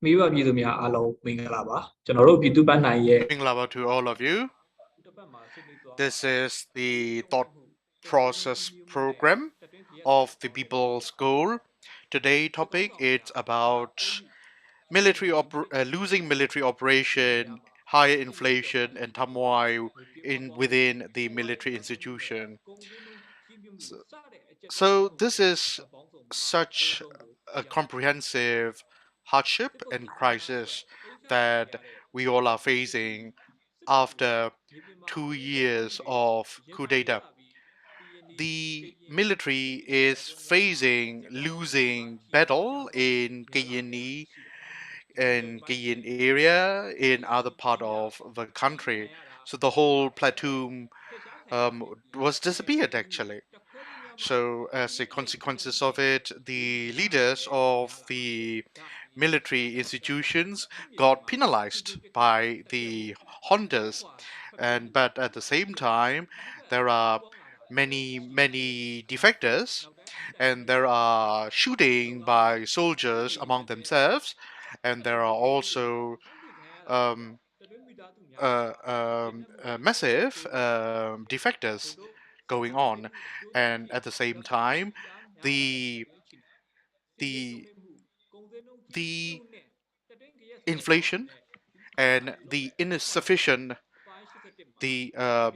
မိဘပြည်သူများအားလုံးမင်္ဂလာပါကျွန်တော်တို့ပြည်သူ့ဘဏ္ဍာရဲ့ Love to all of you. This is the thought process program of the People's Goal. Today's topic is about losing military operation, higher inflation, and turmoil within the military institution. So this is such a comprehensive hardship and crisis that we all are facing after 2 years of coup d'etat. The military is facing losing battle in Guyana and Guyana area in other part of the country. So the whole platoon was disappeared actually. So, as a consequences of it, the leaders of the military institutions got penalized by the hunters, but at the same time, there are many defectors, and there are shooting by soldiers among themselves, and there are also um, massive defectors going on, and at the same time, the the the inflation and the insufficient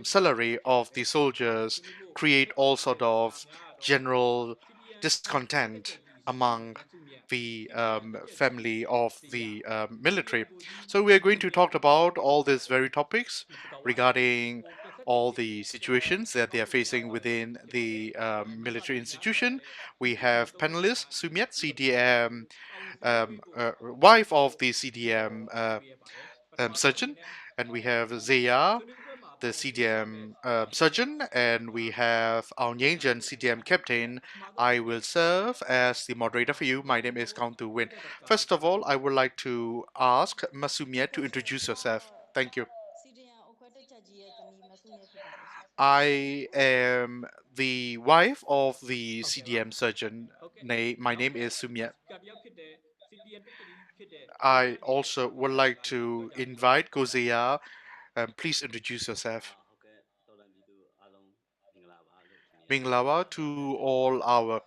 salary of the soldiers create all sort of general discontent among the family of the military. So we are going to talk about all these very topics regarding all the situations that they are facing within the military institution. We have panelists Myat, CDM, wife of the CDM surgeon, and we have Zaya, the CDM surgeon, and we have our Nyein CDM captain. I will serve as the moderator for you. My name is Kaung Win. First of all, I would like to ask Masumia to introduce herself. Thank you. I am the wife of the CDM surgeon. My name is Sumia. I also would like to invite Gozea. Please introduce yourself. Minglawa to all our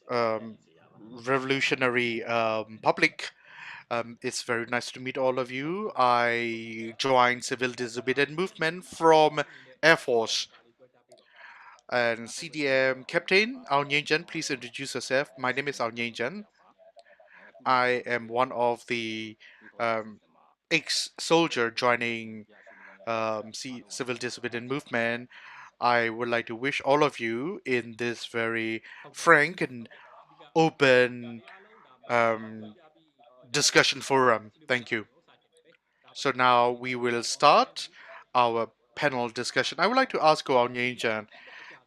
um, revolutionary public. It's very nice to meet all of you. I joined civil disobedience movement from Air Force. And CDM Captain Aung Nyein, please introduce yourself. My name is Aung Nyein. I am one of the um, ex-soldier joining civil disobedience movement. I would like to wish all of you in this very frank and open discussion forum. Thank you. So now we will start our panel discussion. I would like to ask Aung Nyein,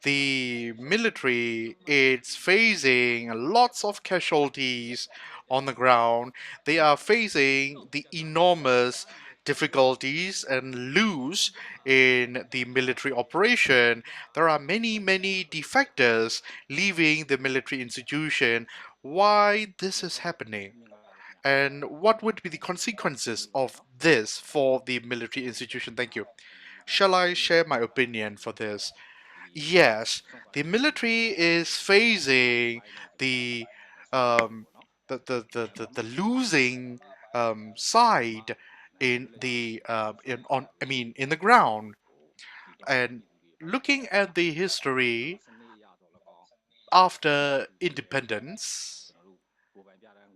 the military is facing lots of casualties on the ground. They are facing the enormous difficulties and lose in the military operation. There are many defectors leaving the military institution. Why this is happening? And what would be the consequences of this for the military institution? Thank you. Shall I share my opinion for this? Yes, the military is facing the um, the losing side in the in the ground. And looking at the history after independence,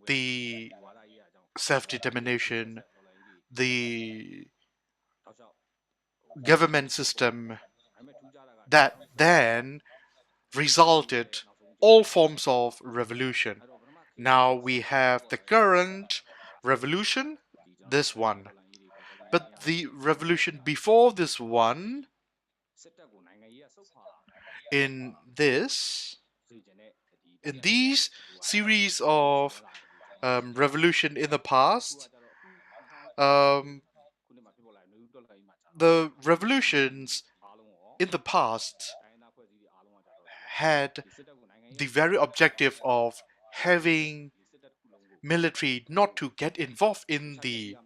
the self-determination, the government system that then resulted all forms of revolution. Now we have the current revolution, this one. But the revolution before this one, in this, in these series of revolution in the past, um, the revolutions in the past had the very objective of having military not to get involved in the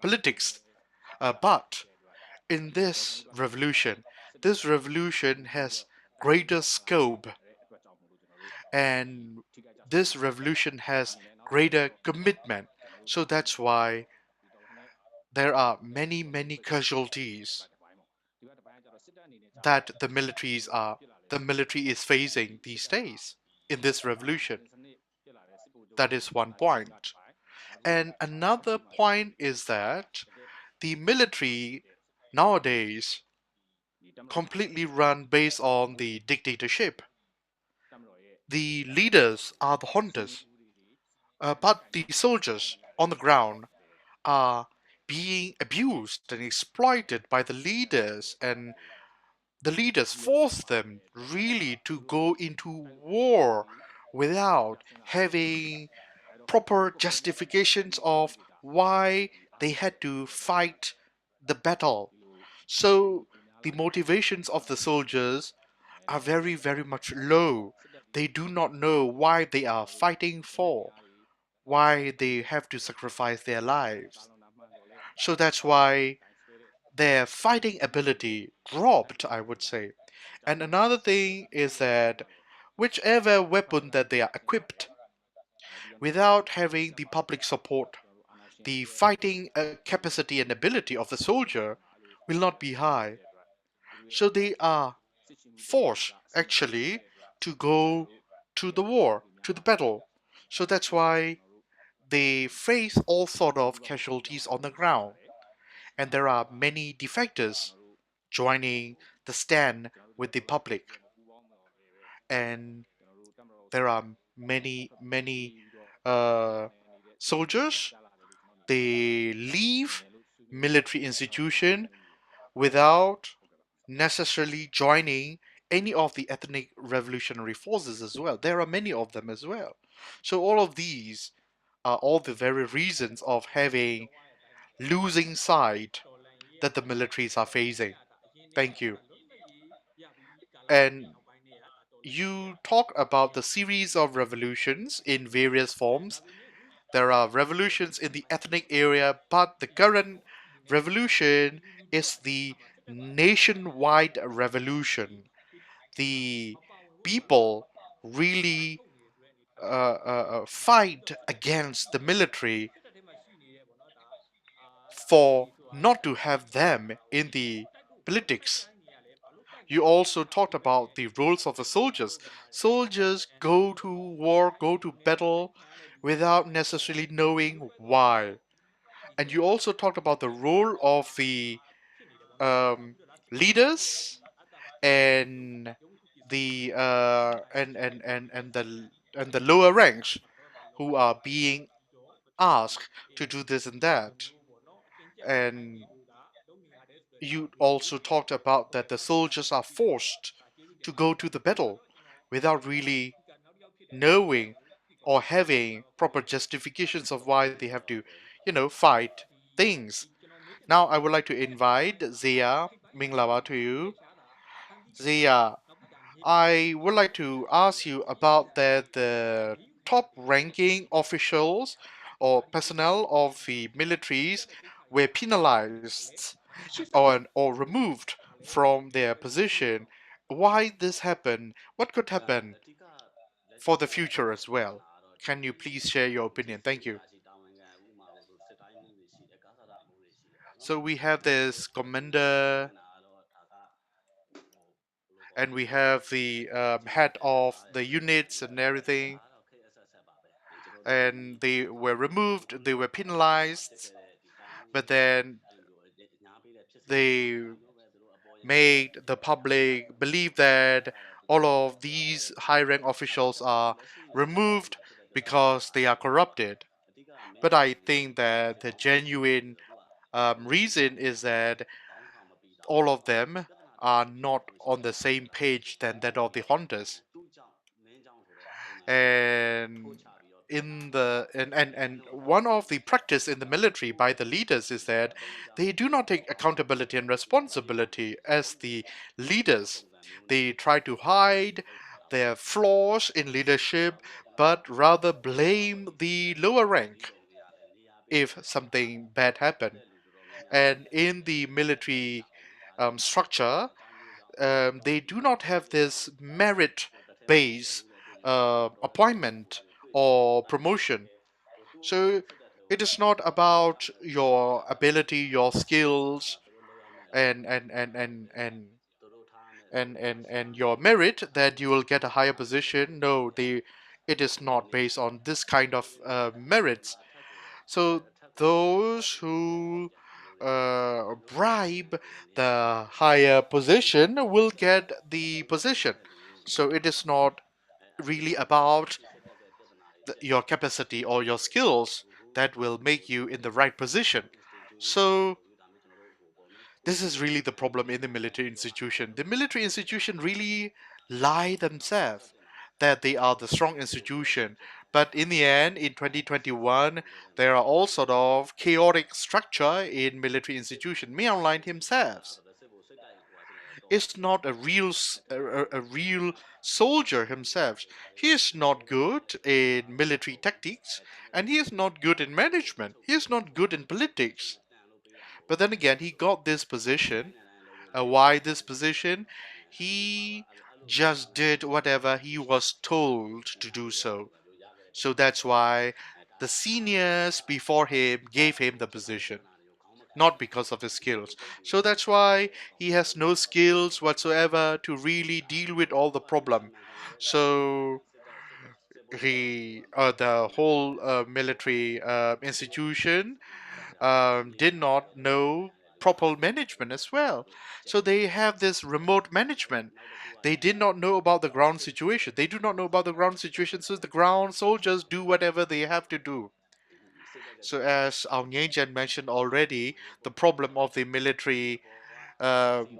politics. But in this revolution has greater scope, and this revolution has greater commitment. So that's why there are many casualties that the military is facing these days in this revolution. That is one point. And another point is that the military nowadays completely run based on the dictatorship. The leaders are the hunters, but the soldiers on the ground are being abused and exploited by the leaders, and the leaders force them really to go into war without having proper justifications of why they had to fight the battle. So the motivations of the soldiers are very much low. They do not know why they are fighting for, why they have to sacrifice their lives. So that's why their fighting ability dropped, I would say. And another thing is that whichever weapon that they are equipped, without having the public support, the fighting capacity and ability of the soldier will not be high. So they are forced actually to go to the war, to the battle. So that's why they face all sort of casualties on the ground. And there are many defectors joining the stand with the public. And there are many uh, soldiers. They leave military institution without necessarily joining any of the ethnic revolutionary forces as well. There are many of them as well. So all of these are all the very reasons of having losing side that the militaries are facing. Thank you. And you talk about the series of revolutions in various forms. There are revolutions in the ethnic area, but the current revolution is the nationwide revolution. The people really fight against the military for not to have them in the politics. You also talked about the roles of the soldiers. Soldiers go to war, go to battle without necessarily knowing why. And you also talked about the role of the leaders and the lower ranks who are being asked to do this and that. And you also talked about that the soldiers are forced to go to the battle without really knowing or having proper justifications of why they have to, fight things. Now I would like to invite Zia Minglawa to you. Zia, I would like to ask you about the top ranking officials or personnel of the militaries were penalized or removed from their position. Why this happened? What could happen for the future as well? Can you please share your opinion? Thank you. So we have this commander, and we have the head of the units and everything, and they were removed, they were penalized, but then they made the public believe that all of these high rank officials are removed because they are corrupted. But I think that the genuine reason is that all of them are not on the same page than that of the hunters. And and one of the practice in the military by the leaders is that they do not take accountability and responsibility as the leaders. They try to hide their flaws in leadership, but rather blame the lower rank if something bad happened. And in the military structure, they do not have this merit based appointment or promotion. So it is not about your ability, your skills, and and and and and and your merit that you will get a higher position. No, it is not based on this kind of merits. So those who bribe the higher position will get the position. So it is not really about your capacity or your skills that will make you in the right position. So this is really the problem in the military institution. The military institution really lie themselves that they are the strong institution. But in the end, in 2021, there are all sort of chaotic structure in military institution. Myanmar himself is not a a real soldier himself. He is not good in military tactics, and he is not good in management. He is not good in politics. But then again, he got this position. Why this position? He just did whatever he was told to do so. So that's why the seniors before him gave him the position, not because of his skills. So that's why he has no skills whatsoever to really deal with all the problem. So the whole military institution did not know proper management as well. So they have this remote management. They did not know about the ground situation. They do not know about the ground situation, so the ground soldiers do whatever they have to do. So as Aung mentioned already, the problem of the military, um,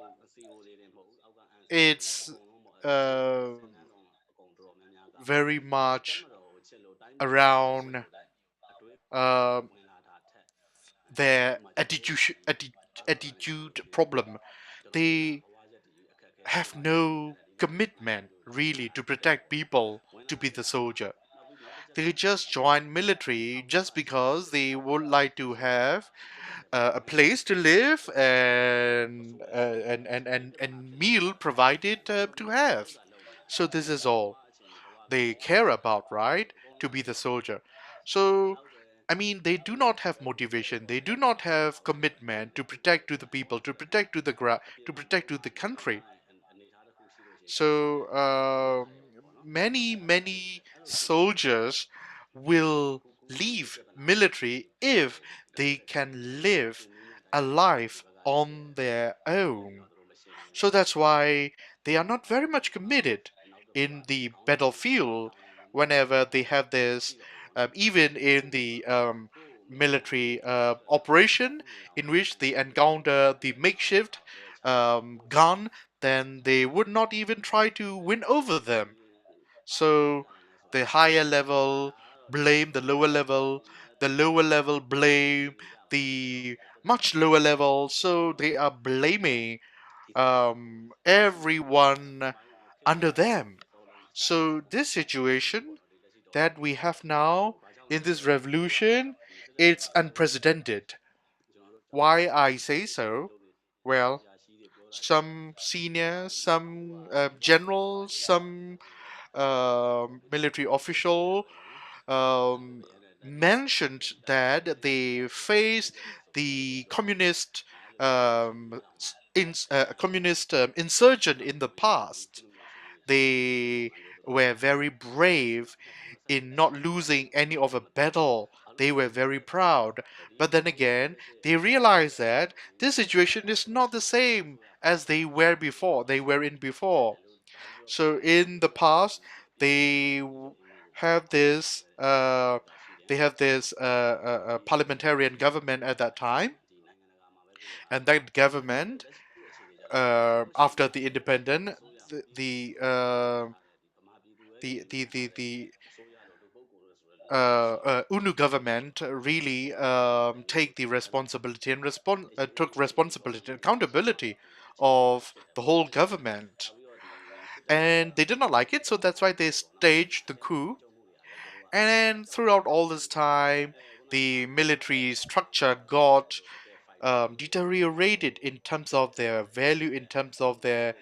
it's uh, very much around um their attitude problem. They have no commitment really to protect people to be the soldier. They just join military just because they would like to have a place to live and meal provided to have. So this is all they care about, right? To be the soldier. So I mean, they do not have motivation. They do not have commitment to protect to the people, to protect to to protect to the country. So many soldiers will leave military if they can live a life on their own. So that's why they are not very much committed in the battlefield whenever they have this, even in the military operation in which they encounter the makeshift gun, then they would not even try to win over them. So the higher level blame the lower level blame the much lower level, so they are blaming everyone under them. So this situation that we have now in this revolution, it's unprecedented. Why I say so? Well, some seniors, some generals, some military official um, mentioned that they faced the communist communist insurgent in the past. They were very brave in not losing any of a battle. They were very proud. But then again, they realized that this situation is not the same as they were before. They were in before. So in the past, they have this parliamentarian government at that time, and that government after the independent, the the uh, the UNU government really take the responsibility and took responsibility and accountability of the whole government. and they did not like it, so that's why they staged the coup. And then throughout all this time, the military structure got deteriorated in terms of their value, in terms of their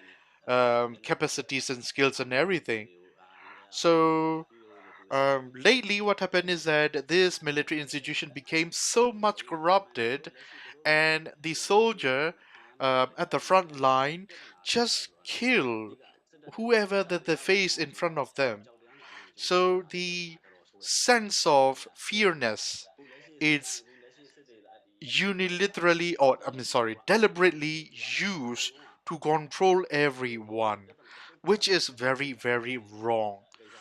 capacities and skills and everything. So lately, what happened is that this military institution became so much corrupted, and the soldier at the front line just kill whoever that they face in front of them. So the sense of fearness is unilaterally, or I mean, sorry, deliberately used to control everyone, which is very, very wrong.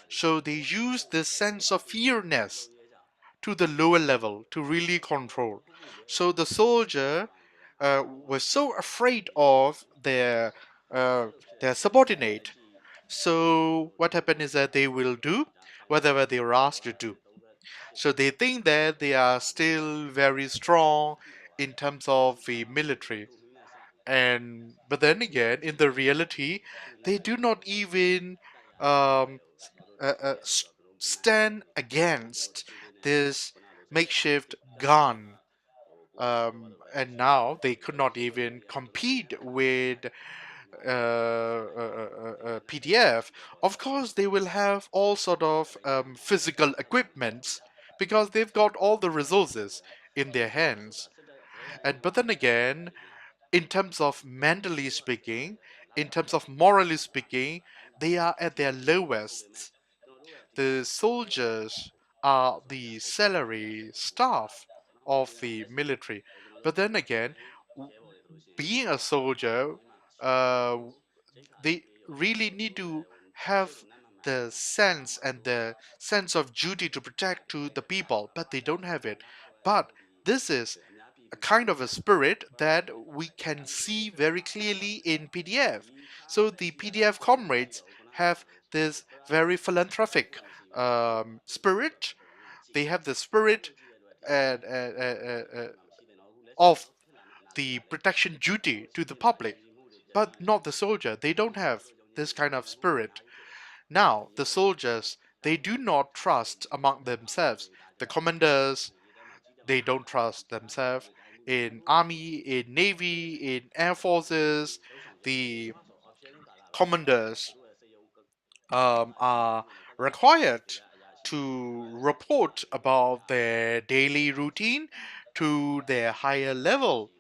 So they use this sense of fearness to the lower level to really control. So the soldier was so afraid of their subordinate. So what happened is that they will do whatever they are asked to do. So they think that they are still very strong in terms of the military. And but then again, in the reality, they do not even um, stand against this makeshift gun. And now they could not even compete with PDF. Of course, they will have all sort of physical equipments because they've got all the resources in their hands. And but then again, in terms of mentally speaking, in terms of morally speaking, they are at their lowest. The soldiers are the salary staff of the military. But then again, being a soldier, uh, they really need to have the sense of duty to protect to the people, but they don't have it. But this is a kind of a spirit that we can see very clearly in PDF. So the PDF comrades have this very philanthropic spirit. They have the spirit uh, uh, uh, uh, of the protection duty to the public, but not the soldier. They don't have this kind of spirit. Now, the soldiers, they do not trust among themselves. The commanders, they don't trust themselves in army, in navy, in air forces. The commanders are required to report about their daily routine to their higher level.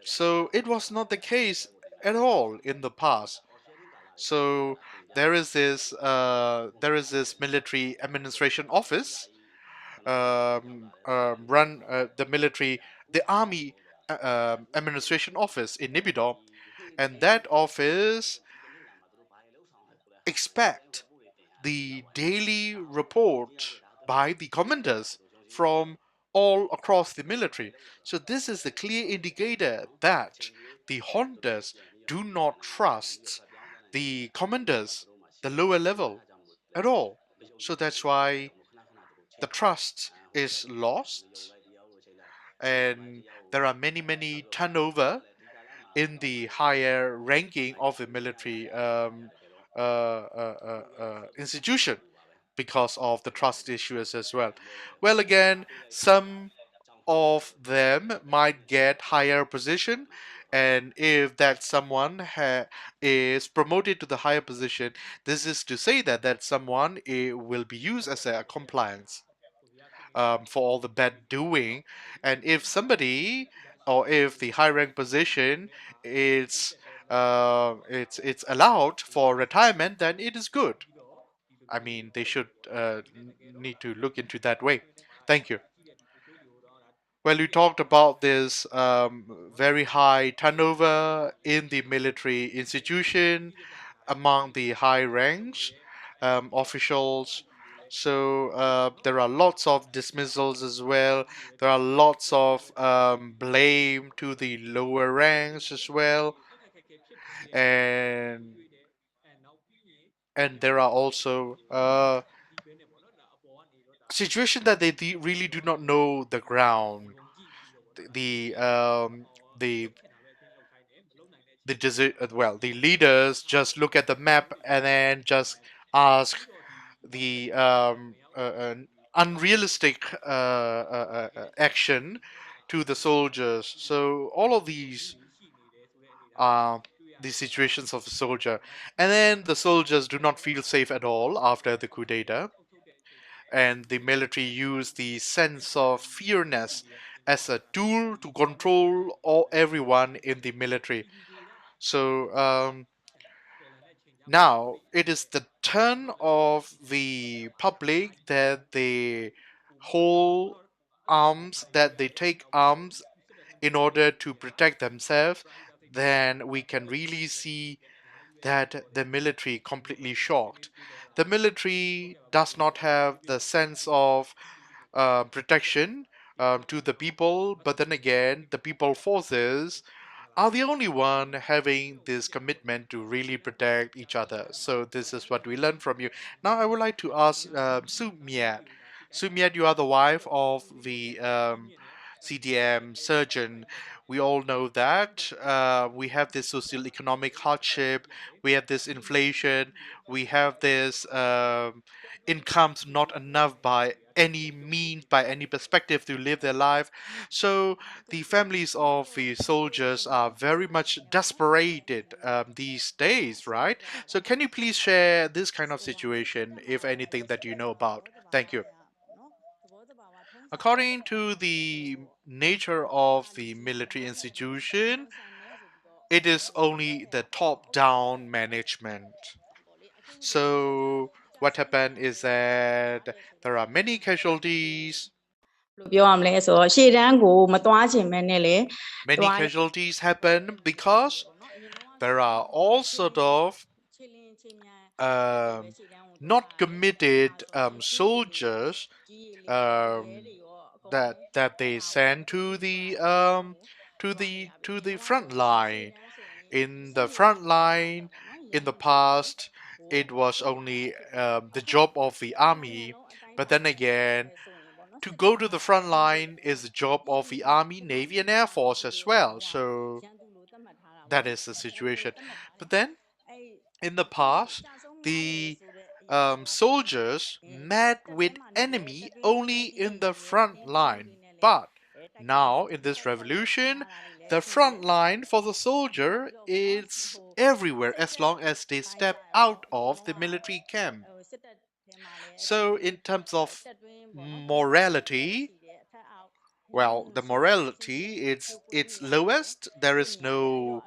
So it was not the case at all in the past. So there is this military administration office run the military, the army administration office in Nibidor, and that office expect the daily report by the commanders from all across the military. So this is a clear indicator that the hunters do not trust the commanders, the lower level, at all. So that's why the trust is lost, and there are many, many turnover in the higher ranking of the military institution because of the trust issues as well. Well, again, some of them might get higher position, and if that someone is promoted to the higher position, this is to say that that someone will be used as a compliance for all the bad doing. And if somebody, or if the high rank position is it's allowed for retirement, then it is good. I mean, they should need to look into that way. Thank you. Well, you talked about this very high turnover in the military institution among the high ranks officials. So there are lots of dismissals as well. There are lots of blame to the lower ranks as well, and there are also situation that they really do not know the ground, the the leaders just look at the map and then just ask the unrealistic action to the soldiers. So all of these are the situations of the soldier, and then the soldiers do not feel safe at all after the coup d'etat, and the military use the sense of fearness as a tool to control all everyone in the military. So now it is the turn of the public that they hold arms, that they take arms in order to protect themselves. Then we can really see that the military completely shocked. The military does not have the sense of protection to the people, but then again, the people forces are the only one having this commitment to really protect each other. So this is what we learn from you. Now I would like to ask Su Myat. Su Myat, you are the wife of the CDM surgeon. We all know that we have this social economic hardship, we have this inflation, we have this incomes not enough by any means, by any perspective to live their life. So the families of the soldiers are very much desperated these days, right? So can you please share this kind of situation, if anything that you know about? Thank you. According to the nature of the military institution, it is only the top down management. So what happened is that there are many casualties. ပြောရမလဲဆိုတော့ရှေ့တန်းကိုမသွားခြင်းပဲနဲ့လေ Many casualties happen because there are all sort of not committed soldiers that they send to the front line. In the front line, in the past, it was only the job of the army, but then again, to go to the front line is the job of the army, navy, and air force as well. So that is the situation. But then in the past, the soldiers met with enemy only in the front line. But now in this revolution, the front line for the soldier is everywhere as long as they step out of the military camp. So in terms of morality, well, the morality it's lowest. There is no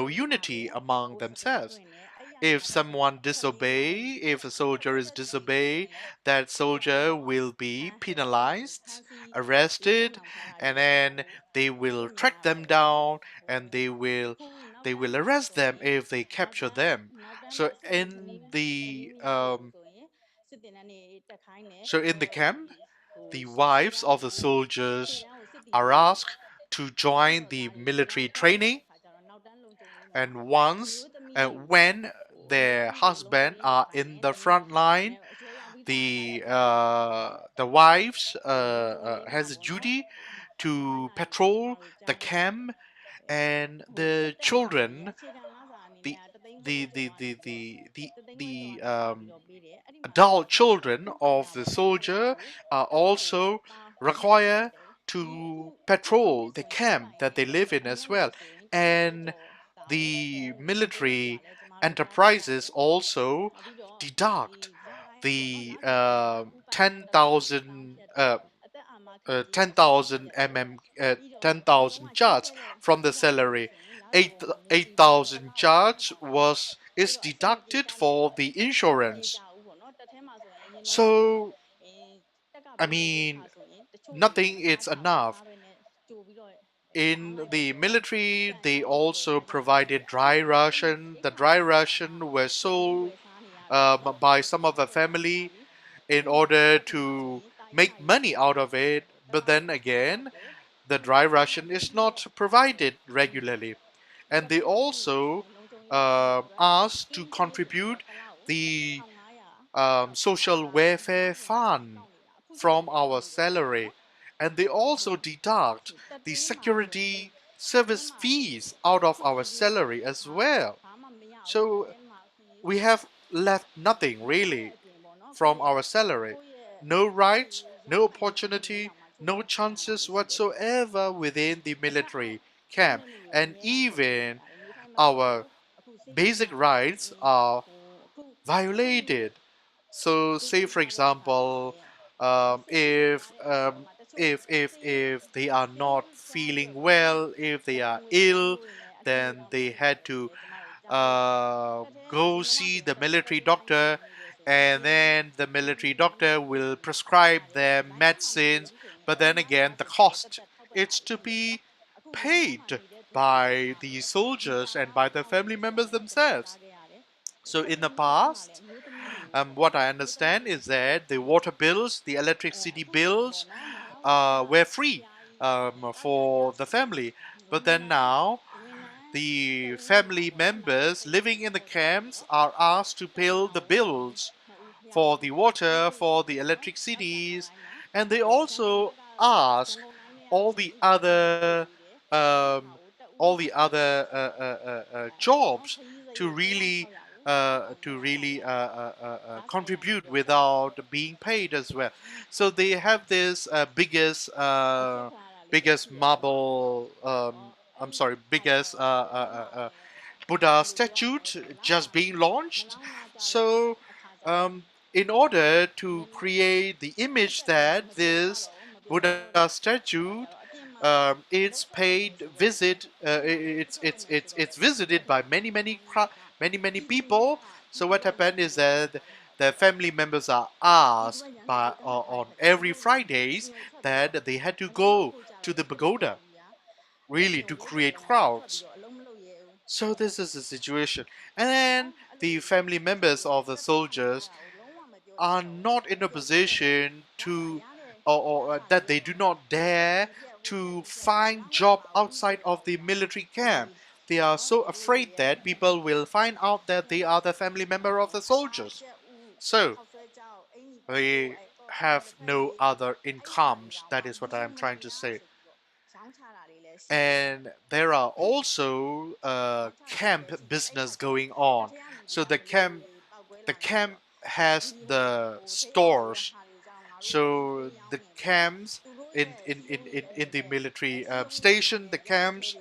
unity among themselves. If someone disobey, if a soldier is disobey, that soldier will be penalized, arrested, and then they will track them down, and they will arrest them if they capture them. So in the camp, the wives of the soldiers are asked to join the military training, and when their husband are in the front line, the wives has a duty to patrol the camp, and the children, the the adult children of the soldier are also required to patrol the camp that they live in as well. And the military enterprises also deduct the 10,000 charge from the salary. 8,000 charge is deducted for the insurance. So I mean, nothing is enough. In the military, they also provided dry ration. The dry ration was sold by some of the family in order to make money out of it. But then again, the dry ration is not provided regularly. And they also asked to contribute the social welfare fund from our salary. And they also deduct the security service fees out of our salary as well. So we have left nothing really from our salary. No rights, no opportunity, no chances whatsoever within the military camp. And even our basic rights are violated. So, say for example, if they are not feeling well, if they are ill, then they had to go see the military doctor, and then the military doctor will prescribe them medicines. But then again, the cost it's to be paid by the soldiers and by the family members themselves. So in the past, what I understand is that the water bills, the electricity bills, were free for the family. But then now, the family members living in the camps are asked to pay the bills for the water, for the electricities, and they also ask all the other um, jobs to really contribute without being paid as well. So they have this biggest marble. I'm sorry, biggest Buddha statue just being launched. So, in order to create the image that this Buddha statue, it's paid visit, it's visited by many people. So what happened is that the family members are asked on every Fridays that they had to go to the pagoda, really to create crowds. So this is the situation. And then the family members of the soldiers are not in a position to, or that they do not dare to find job outside of the military camp. They are so afraid that people will find out that they are the family member of the soldiers. So they have no other incomes. That is what I am trying to say. And there are also camp business going on. So the camp has the stores. So the camps in the military station, the camps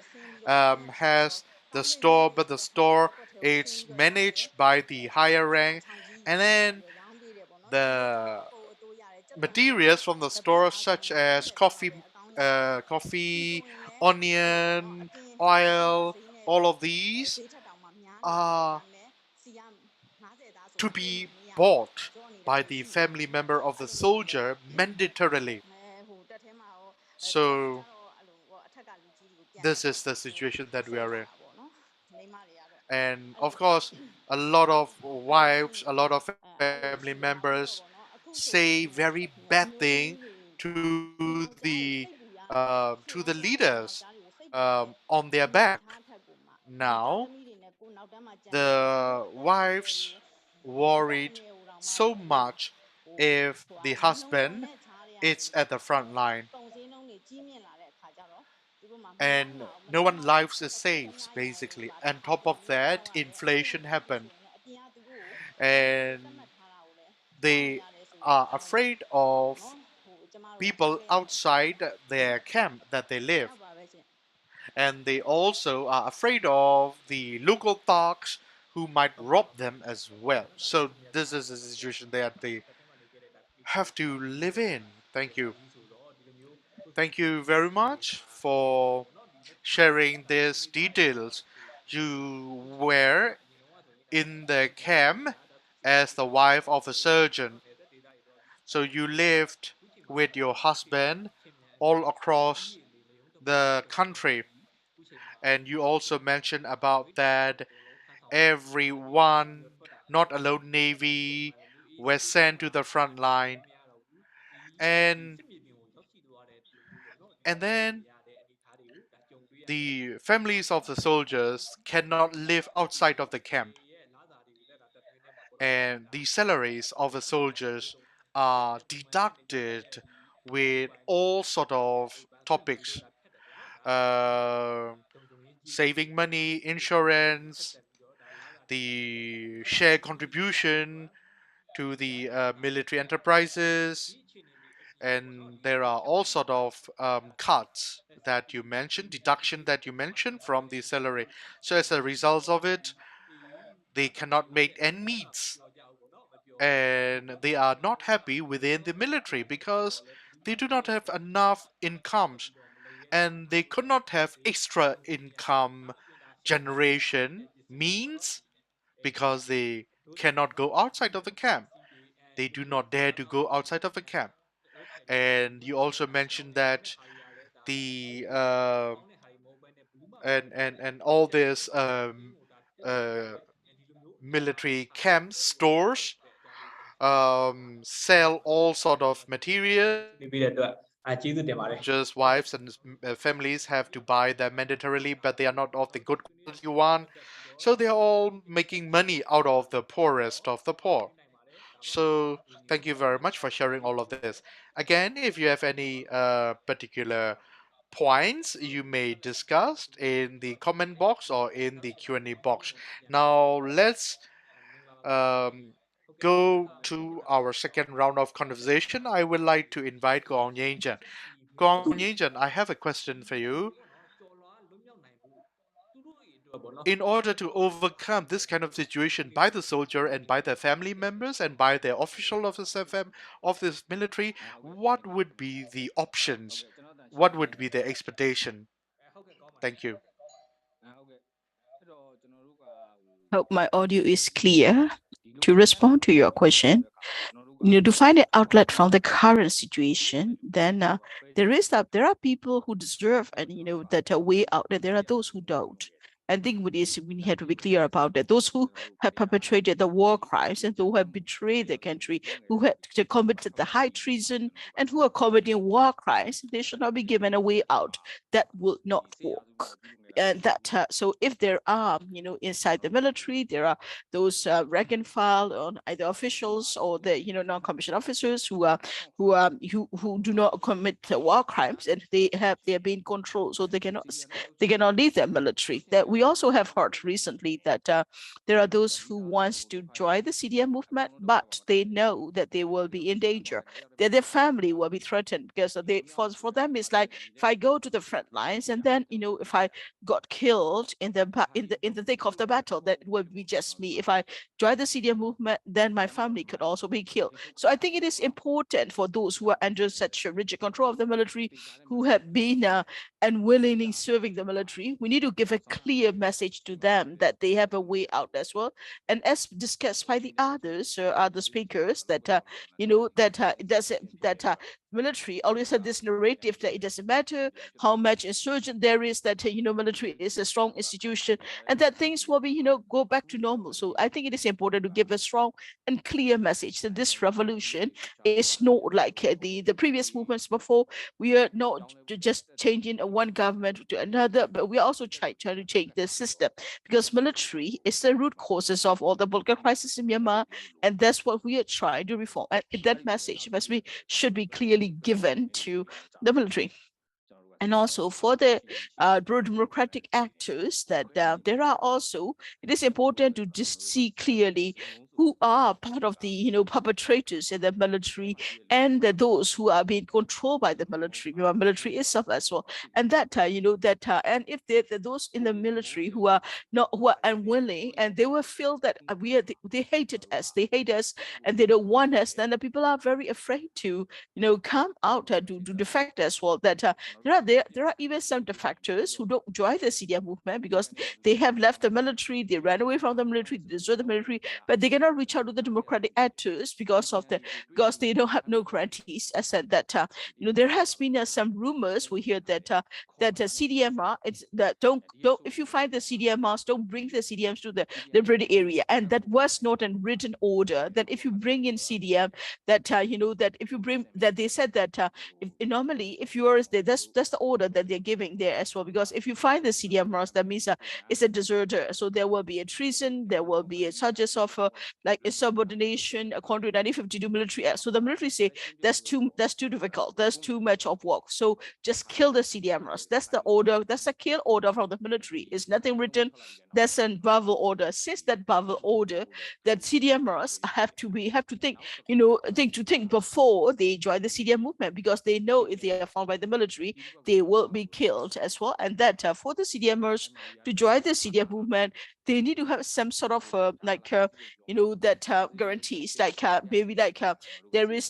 has the store, but the store is managed by the higher rank, and then the materials from the store such as coffee, onion, oil, all of these are to be bought by the family member of the soldier mandatorily. So this is the situation that we are in. And of course, a lot of wives, a lot of family members say very bad thing to the leaders on their back. Now, the wives worried so much if the husband is at the front line, and no one lives is safe basically. And top of that, inflation happened, and they are afraid of people outside their camp that they live, and they also are afraid of the local thugs who might rob them as well. So this is a situation that they have to live in. Thank you. Thank you very much for sharing these details. You were in the camp as the wife of a surgeon. So you lived with your husband all across the country. And you also mentioned about that everyone, not alone Navy, were sent to the front line. And and then the families of the soldiers cannot live outside of the camp. And the salaries of the soldiers are deducted with all sort of topics. saving money, insurance, the share contribution to the military enterprises, and there are all sort of cuts that you mentioned, deduction that you mentioned from the salary. So as a result of it, they cannot make ends meet, and they are not happy within the military because they do not have enough incomes, and they could not have extra income generation means because they cannot go outside of the camp. They do not dare to go outside of the camp. And you also mentioned that the and all this military camp stores sell all sort of materials. ပြီးတဲ့အတွက်ကျေးဇူးတင်ပါတယ် Just wives and families have to buy them mandatorily, but they are not of the good quality one. So they are all making money out of the poorest of the poor. So thank you very much for sharing all of this. Again, if you have any particular points you may discuss in the comment box or in the Q&A box. Now let's go to our second round of conversation. I would like to invite Kaung Nyein, I have a question for you. In order to overcome this kind of situation by the soldier and by their family members and by the official of this military, what would be the options? What would be the expectation? Thank you. Hope my audio is clear. To respond to your question, to find an outlet from the current situation, then there are people who deserve and that a way out, and there are those who don't. I think we have to be clear about that. Those who have perpetrated the war crimes and who have betrayed the country, who have committed the high treason and who are committing war crimes, they should not be given a way out. That will not work. And that so if there are inside the military, there are those rank and file on either officials or the non-commissioned officers who do not commit war crimes, and they are being controlled, so they cannot leave the military. That we also have heard recently that there are those who wants to join the CDM movement, but they know that they will be in danger, that their family will be threatened, because for them it's like, if I go to the front lines and then if I got killed in the thick of the battle, that would be just me. If I join the CDM movement, then my family could also be killed. So I think it is important for those who are under such a rigid control of the military, who have been unwillingly serving the military, we need to give a clear message to them that they have a way out as well. And as discussed by the others, other speakers, that military always have this narrative that it doesn't matter how much insurgent there is, that military is a strong institution, and that things will be go back to normal. So I think it is important to give a strong and clear message that this revolution is not like the previous movements before. We are not just changing one government to another, but we are also trying to change the system, because military is the root causes of all the political crisis in Myanmar, and that's what we are trying to reform. And that message should be clearly given to the military. And also for the pro-democratic actors, that there are also, it is important to just see clearly who are part of the perpetrators in the military, and those who are being controlled by the military itself as well. And that and if those in the military who are unwilling, and they will feel that they hate us and they don't want us, then the people are very afraid to come out to defect as well. That there are even some defectors who don't join the CDM movement because they have left the military, they ran away from the military, they deserted the military, but they cannot reach out to the democratic actors because they don't have no guarantees. I said that there has been some rumors we hear that CDMR, it's that don't if you find the CDMRs, don't bring the CDMs to the liberated area. And that was not a written order, that if you bring in CDM, that that if you bring that, they said that normally if you are there, that's the order that they're giving there as well, because if you find the CDMRs, that means it's a deserter, so there will be a treason, there will be a charges of like insubordination according to 1952 military act. So the military say that's too difficult, there's too much of work, so just kill the CDMers. That's the order, that's a kill order from the military. It's nothing written, that's a verbal order. Since that verbal order, that CDMers have to think, think before they join the CDM movement, because they know if they are found by the military, they will be killed as well. And that for the CDMers to join the CDM movement, they need to have some sort of guarantees, like maybe like there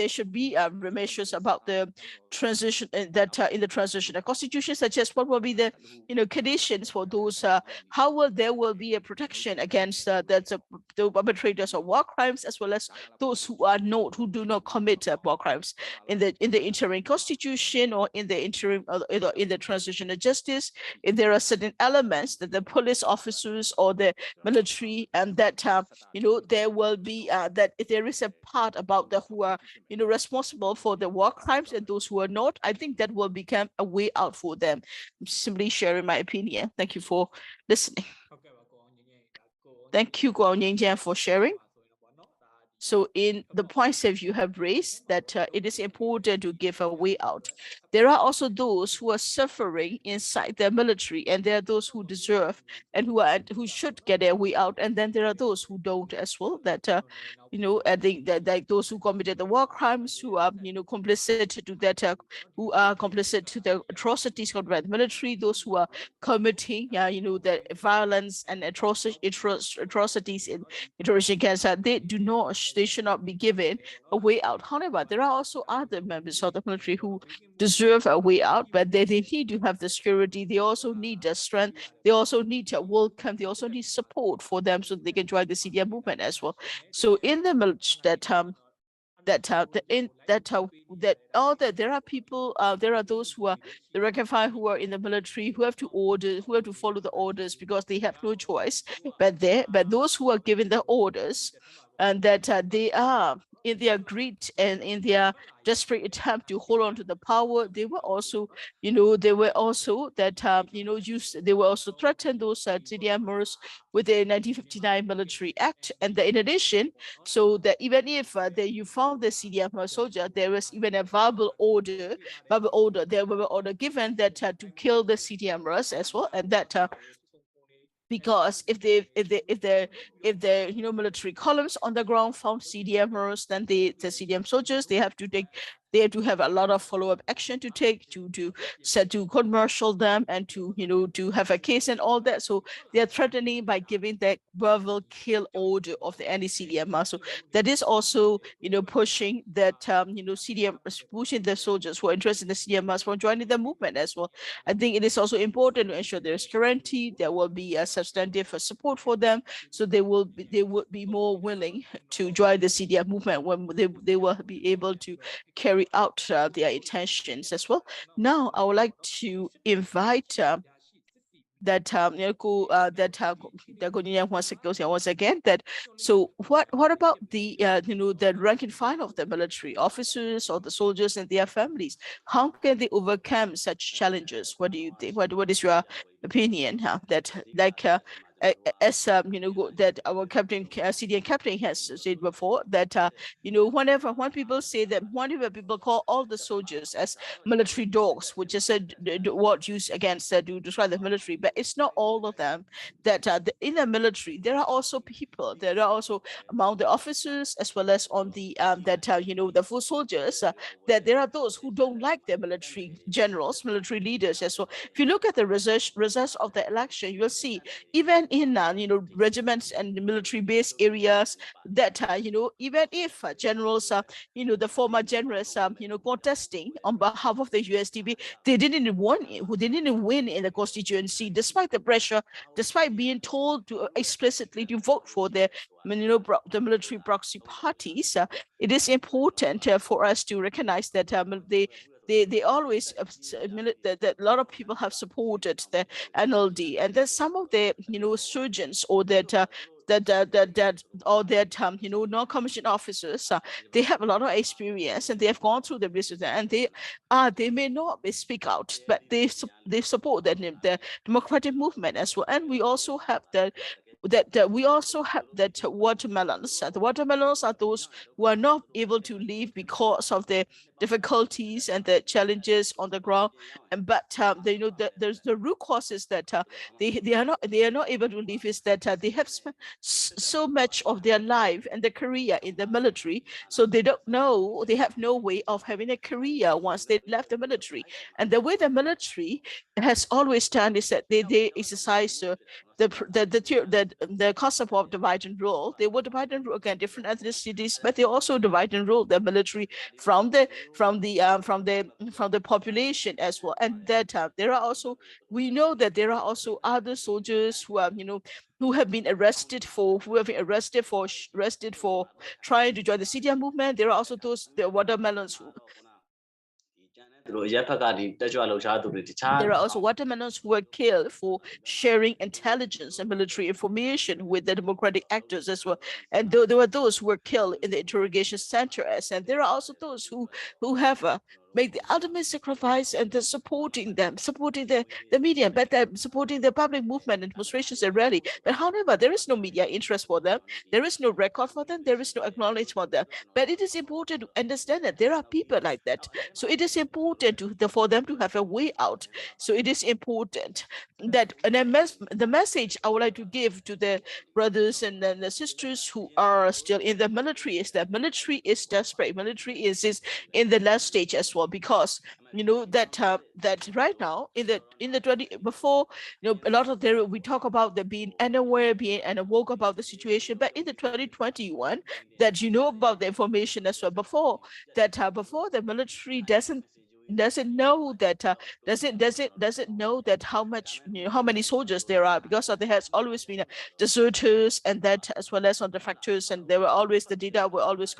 should be measures about the transition in the transitional constitution, such as what will be the conditions for those, how there will be a protection against the perpetrators of war crimes, as well as those who do not commit war crimes in the interim constitution or in the interim in the transitional justice. If there are certain elements that the police officers or the military, and that there will be that if there is a part about the who are responsible for the war crimes and those who are not, I think that will become a way out for them. I'm simply sharing my opinion. Thank you for listening. Thank you, Kaung Nyein, for sharing. So in the points that you have raised, that it is important to give a way out. There are also those who are suffering inside the military, and there are those who deserve and who should get their way out. And then there are those who don't as well, that I think that like those who committed the war crimes, who are complicit to that, who are complicit to the atrocities committed by the military, those who are committing the violence and atrocities in interracial cancer, they should not be given a way out. However, there are also other members of the military who deserve a way out, but they need to have the security. They also need the strength. They also need to welcome. They also need support for them so they can join the CDM movement as well. So in the military, there are people, there are those who are the rank and file who are in the military, who have to follow the orders because they have no choice. But those who are given the orders, and that they are in their greed and in their desperate attempt to hold on to the power, they were also, they were also threatened those CDMers with the 1959 Military Act. And in addition, so that even if you found the CDMer soldier, there was even a verbal order, there were order given that to kill the CDMers as well, and that because if the military columns on the ground found CDMers, then the CDM soldiers, they have to have a lot of follow-up action to take to commercial them and to have a case and all that. So they are threatening by giving that verbal kill order of the anti-CDMR. So that is also pushing that CDM, pushing the soldiers who are interested in the CDMRs from joining the movement as well. I think it is also important to ensure there is guarantee, there will be a substantive support for them, so they would be more willing to join the CDM movement when they will be able to carry out their intentions as well. Now, I would like to invite once again that, so what about the the rank and file of the military officers or the soldiers and their families? How can they overcome such challenges? What do you think? What is your opinion? That like as that our captain, CDN captain has said before, that when people say that, whenever people call all the soldiers as military dogs, which is a word used against to describe the military, but it's not all of them. That in the military there are also people, there are also among the officers as well as on the the full soldiers, that there are those who don't like their military generals, military leaders as well. If you look at the results of the election, you will see even in regiments and military base areas, that even if generals, the former generals, contesting on behalf of the USDP, they didn't win in the constituency, despite the pressure, despite being told to explicitly to vote for the military proxy parties. It is important for us to recognize that they always that a lot of people have supported the NLD, and that some of the surgeons or that non-commissioned officers, they have a lot of experience and they have gone through the business, and they may not speak out, but they support the democratic movement as well. And we also have the we also have that watermelons. The watermelons are those who are not able to leave because of the difficulties and the challenges on the ground. And but there's the root causes that they are not able to leave is that they have spent so much of their life and their career in the military, so they have no way of having a career once they left the military. And the way the military has always done is that they exercise the concept of divide and rule. They will divide and rule again different ethnicities, but they also divide and rule the military from the population as well. And that there are also, we know that there are also other soldiers who are who have been arrested for trying to join the CDM movement. There are also those the watermelons who, there are also watermelons who were killed for sharing intelligence and military information with the democratic actors as well. And there were those who were killed in the interrogation centers. And there are also those who have make the ultimate sacrifice and supporting the media, but supporting the public movement and demonstrations and rally. But however, there is no media interest for them. There is no record for them. There is no acknowledgement for them. But it is important to understand that there are people like that. So it is important for them to have a way out. So it is important that, and the message I would like to give to the brothers and the sisters who are still in the military is that military is desperate. Military is in the last stage as well, because that right now in the 20 before, a lot of there we talk about the being unaware, being unwoke about the situation, but in the 2021 that about the information as well before the military doesn't know that doesn't know that how much how many soldiers there are, because there has always been deserters and that as well as on defectors, and there were always the data were always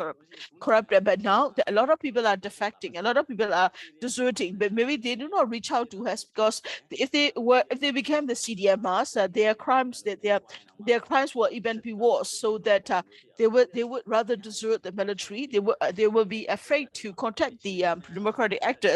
corrupted. But now a lot of people are defecting, a lot of people are deserting, but maybe they do not reach out to us, because if they became the CDMers, their crimes their crimes will even be worse, so that they would rather desert the military. They will be afraid to contact the democratic actors.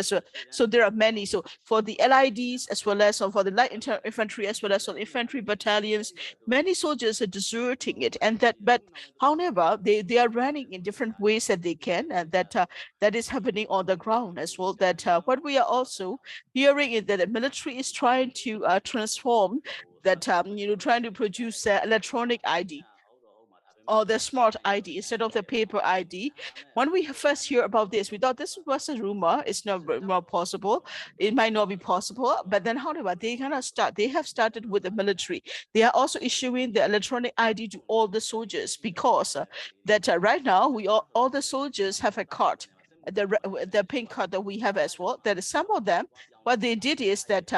So there are many. So for the LIDs as well as for the light infantry as well as on infantry battalions, many soldiers are deserting it, and but however they are running in different ways that they can, and that is happening on the ground as well. That what we are also hearing is that the military is trying to transform that trying to produce electronic ID or the smart ID instead of the paper ID. When we first hear about this, we thought this was a rumor. It's not more possible. It might not be possible. But then, however, they have started with the military. They are also issuing the electronic ID to all the soldiers, because right now all the soldiers have a card, the pink card that we have as well. That some of them, what they did is that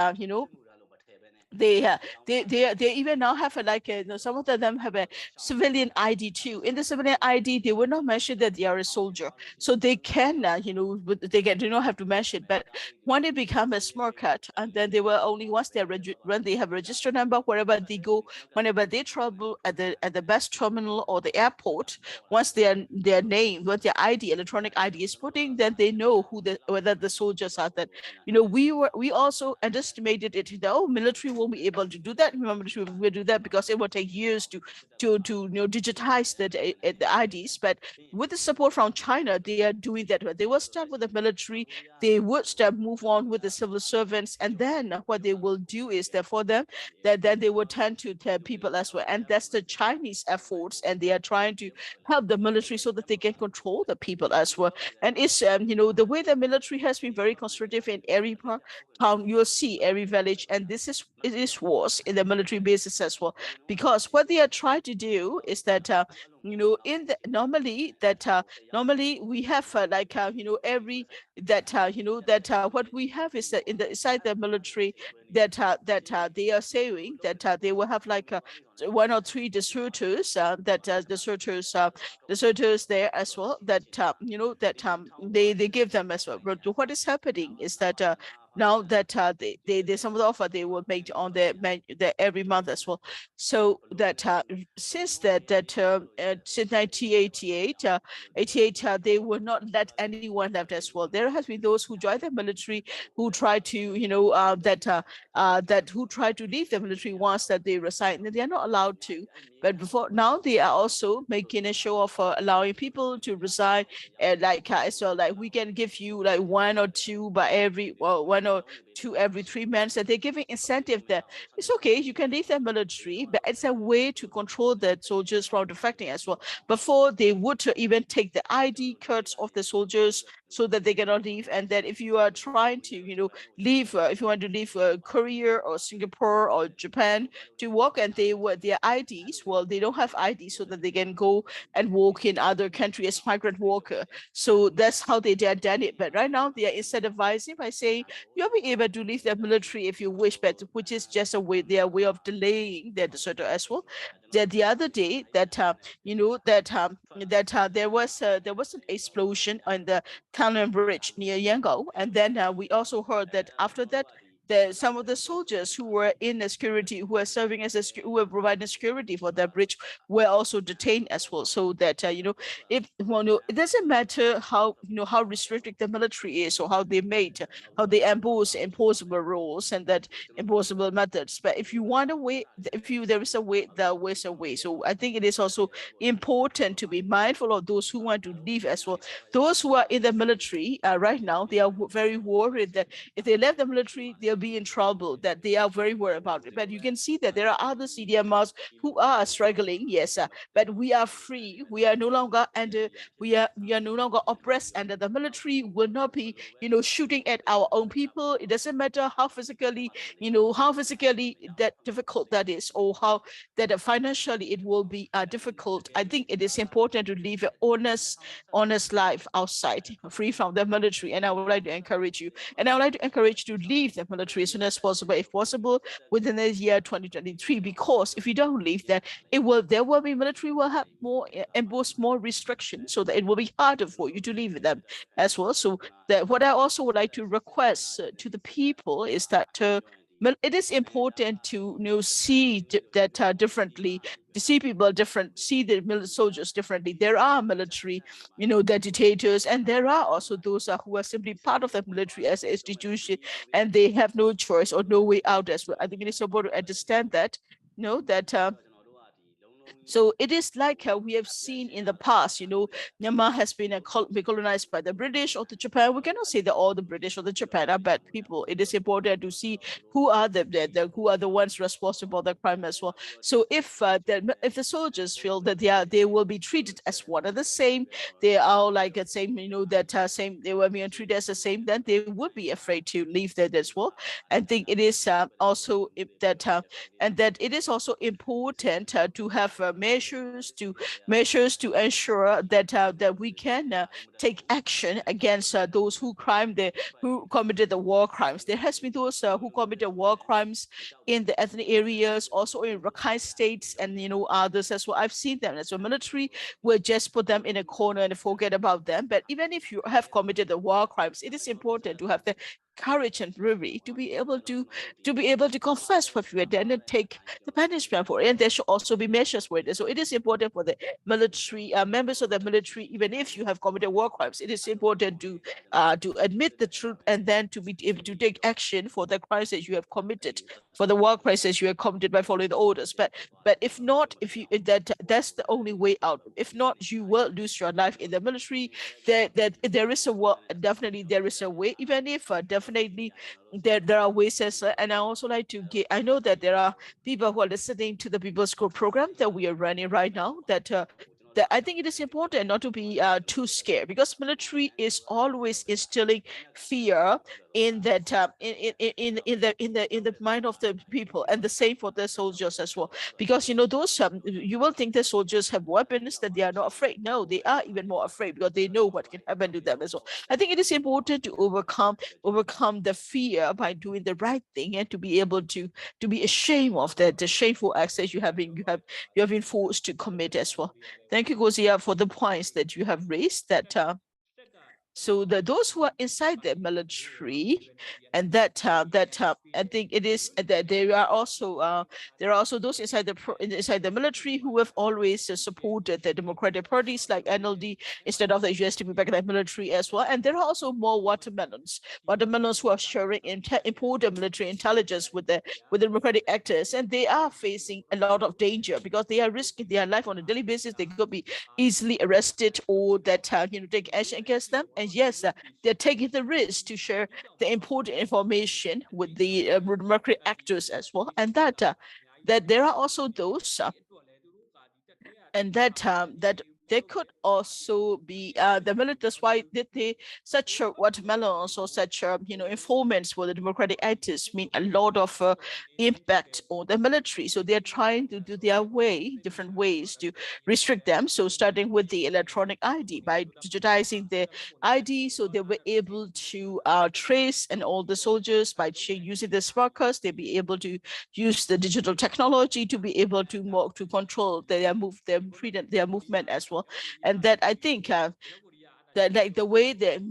they even now have some of them have a civilian ID too. In the civilian ID, they will not mention that they are a soldier, so they can they do not have to mention. But when they become a smart card, and then they will only once when they have a register number, wherever they go, whenever they travel at the bus terminal or the airport, once their name, what their ID, electronic ID is putting, then they know whether the soldiers are that. We also underestimated it. The military won't be able to do that. Military will do that because it will take years to digitize the IDs. But with the support from China, they are doing that. They will start with the military. They would move on with the civil servants, and then what they will do is that for them, that then they will turn to the people as well. And that's the Chinese efforts, and they are trying to help the military so that they can control the people as well. And it's the way the military has been very constructive in every town, you'll see every village, and it is worse in the military bases as well, because what they are trying to do is that normally we have every what we have is that inside the military that they are saying that they will have one or three deserters deserters there as well, that they give them as well. But what is happening is that now that they some of the offer they will make on their every month as well. So that since since 1988, 88, they will not let anyone left as well. There has been those who joined the military who try to that who try to leave the military once that they resign. They are not allowed to. But before now, they are also making a show of allowing people to resign, and like as well, like we can give you like 1 or 2 by every 1 or 2 every 3 months, and they're giving incentive that it's okay, you can leave the military, but it's a way to control the soldiers from defecting as well. Before they would even take the ID cards of the soldiers so that they cannot leave, and then if you are trying to leave, if you want to leave Korea or Singapore or Japan to work, and they were their IDs, well, they don't have IDs so that they can go and work in other countries as migrant worker. So that's how they done it. But right now they are incentivizing by saying you'll be able to leave the military if you wish, but which is just a way, their way of delaying their desert as well. The other day that there was an explosion on the Kaung Bridge near Yangon, and then we also heard that after that some of the soldiers who were in the security, who were serving as who were providing security for that bridge, were also detained as well. So that it doesn't matter how how restrictive the military is or how they impose impossible rules and that impossible methods. But if you want a way, there is a way, there is a way. So I think it is also important to be mindful of those who want to leave as well. Those who are in the military right now, they are very worried that if they left the military, they'll be in trouble, that they are very worried about it. But you can see that there are other CDMRs who are struggling, yes, but we are free. We are no longer under, we are no longer oppressed, and the military will not be, shooting at our own people. It doesn't matter how physically, that difficult that is, or how that financially it will be difficult. I think it is important to live an honest life outside, free from the military. And I would like to encourage you, and I would like to encourage you to leave the military as soon as possible, if possible, within the year 2023. Because if you don't leave, then military will have more, impose more restrictions, so that it will be harder for you to leave them as well. So that what I also would like to request to the people is that it is important to see that differently, to see people different, see the military soldiers differently. There are military, dictators, and there are also those who are simply part of the military as an institution, and they have no choice or no way out as well. I think it is important to understand that, that so it is like we have seen in the past, Myanmar has been colonized by the British or the Japan. We cannot say that all the British or the Japan are bad people. It is important to see who are who are the ones responsible for the crime as well. So if the soldiers feel that they will be treated as one and the same, they are like the same, same, they will be treated as the same, then they would be afraid to leave that as well. I think it is also that and that it is also important to have measures to ensure that that we can take action against those who committed the war crimes. There has been those who committed war crimes in the ethnic areas, also in Rakhine states, and others as well. I've seen them as well. Military will just put them in a corner and forget about them. But even if you have committed the war crimes, it is important to have the courage and bravery to be able to confess what you had done and take the punishment for it. And there should also be measures for it. So it is important for the military members of the military, even if you have committed war crimes, it is important to admit the truth and then to be able to take action for the crimes that you have committed, for the war crimes that you have committed by following the orders. But if not, that's the only way out. If not, you will lose your life in the military. There is definitely there is a way, even if definitely there are ways as and I also like to get, I know that there are people who are listening to the People's School program that we are running right now, that I think it is important not to be too scared, because military is always instilling fear in that in the mind of the people, and the same for the soldiers as well. Because those you will think the soldiers have weapons, that they are not afraid. No, they are even more afraid because they know what can happen to them as well. I think it is important to overcome the fear by doing the right thing, and to be able to be ashamed of the shameful acts that you have been forced to commit as well. Thank you, Gozia, for the points that you have raised. That So those who are inside the military, and that I think it is that there are also those inside the military who have always supported the democratic parties like NLD instead of the USDP back in the military as well. And there are also more watermelons who are sharing important military intelligence with the democratic actors, and they are facing a lot of danger because they are risking their life on a daily basis. They could be easily arrested or that take action against them. And yes, they're taking the risk to share the important information with the democratic actors as well. And that there are also those and that there could also be the military. That's why did they such watermelons or such informants for the democratic actors mean a lot of impact on the military. So they're trying to do their different ways to restrict them. So starting with the electronic ID, by digitizing the ID, so they were able to trace and all the soldiers by using the smart cards. They'll be able to use the digital technology to be able to control their movement as well. And that I think that like the way the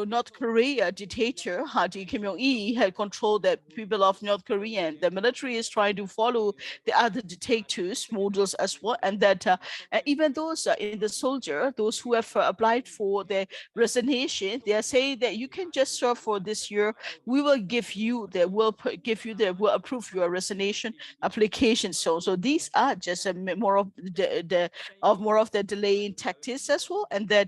North Korea dictator Kim Jong-il had controlled the people of North Korea, and the military is trying to follow the other dictators models as well. And that even those in the soldier, those who have applied for the resignation, they are saying that you can just serve for this year. We will approve your resignation application. So these are just more of the delaying tactics as well. And that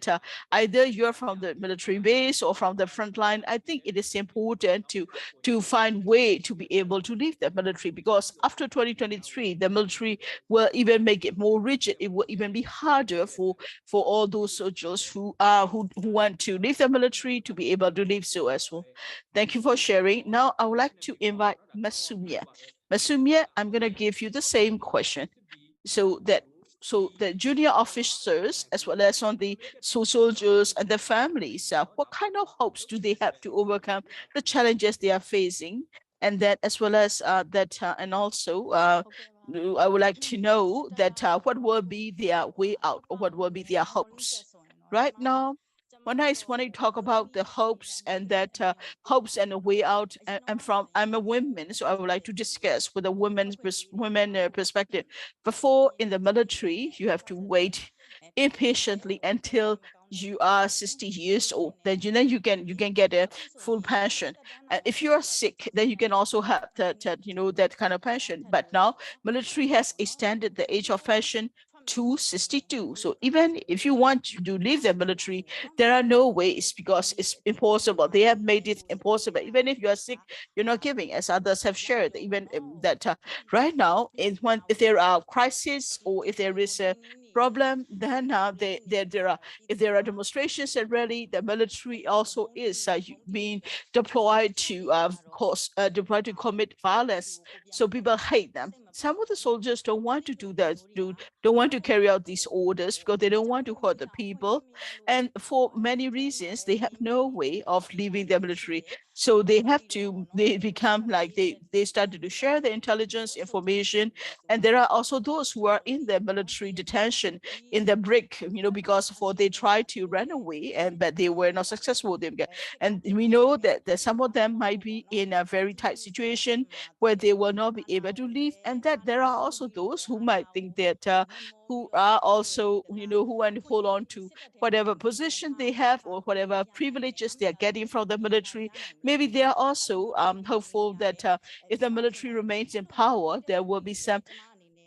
either you're from the military base or from the front line, I think it is important to find way to be able to leave the military, because after 2023, the military will even make it more rigid. It will even be harder for all those soldiers who want to leave the military to be able to leave so as well. Thank you for sharing. Now I would like to invite Masumia. Masumia, I'm going to give you the same question. So the junior officers, as well as on the soldiers and the families, what kind of hopes do they have to overcome the challenges they are facing? And that, as well as and also I would like to know that what will be their way out, or what will be their hopes. Right now, when I talk about the hopes and that hopes and a way out, I'm a woman, so I would like to discuss with a women perspective. Before, in the military, you have to wait impatiently until you are 60 years old. Then you can get a full pension. If you are sick, then you can also have that kind of pension. But now military has extended the age of pension to 62. So even if you want to leave the military, there are no ways, because it's impossible. They have made it impossible. Even if you are sick, you're not giving, as others have shared. Even that right now, if there are crises or if there is a problem, then if there are demonstrations and rally, the military also is being deployed to commit violence. So people hate them. Some of the soldiers don't want to do that, don't want to carry out these orders because they don't want to hurt the people. And for many reasons, they have no way of leaving the military. So they become like they started to share the intelligence information. And there are also those who are in the military detention in the brick, because they tried to run away, but they were not successful. And we know that some of them might be in a very tight situation where they will not be able to leave. And that there are also those who might think that who are also, who want to hold on to whatever position they have or whatever privileges they are getting from the military. Maybe they are also hopeful that if the military remains in power, there will be some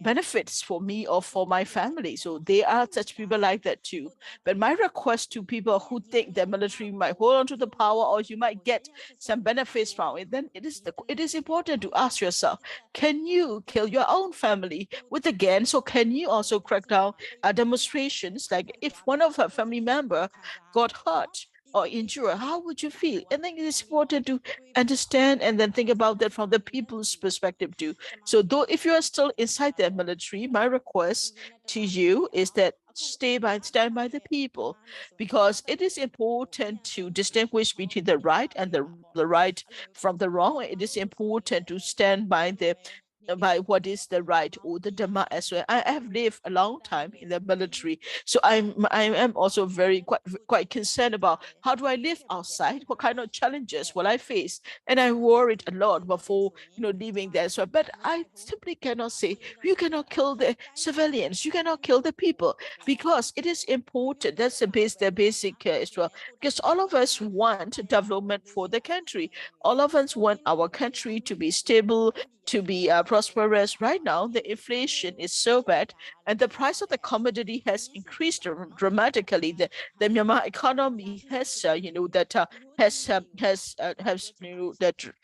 benefits for me or for my family. So there are such people like that too. But my request to people who think the military might hold on to the power or you might get some benefits from it, then it is important to ask yourself, can you kill your own family with a gun? So can you also crack down demonstrations? Like if one of a family member got hurt or injured, how would you feel? I think it is important to understand and then think about that from the people's perspective too. So though if you are still inside the military, my request to you is that stand by the people, because it is important to distinguish between the right and the right from the wrong. It is important to stand by the by what is the right or the demand as well. I have lived a long time in the military, so I am also very quite concerned about how do I live outside, what kind of challenges will I face, and I worried a lot before leaving there. So, but I simply cannot say you cannot kill the civilians, you cannot kill the people, because it is important. That's the basic as well, because all of us want development for the country. All of us want our country to be stable, to be prosperous. Right now, the inflation is so bad, and the price of the commodity has increased dramatically. The Myanmar economy has, that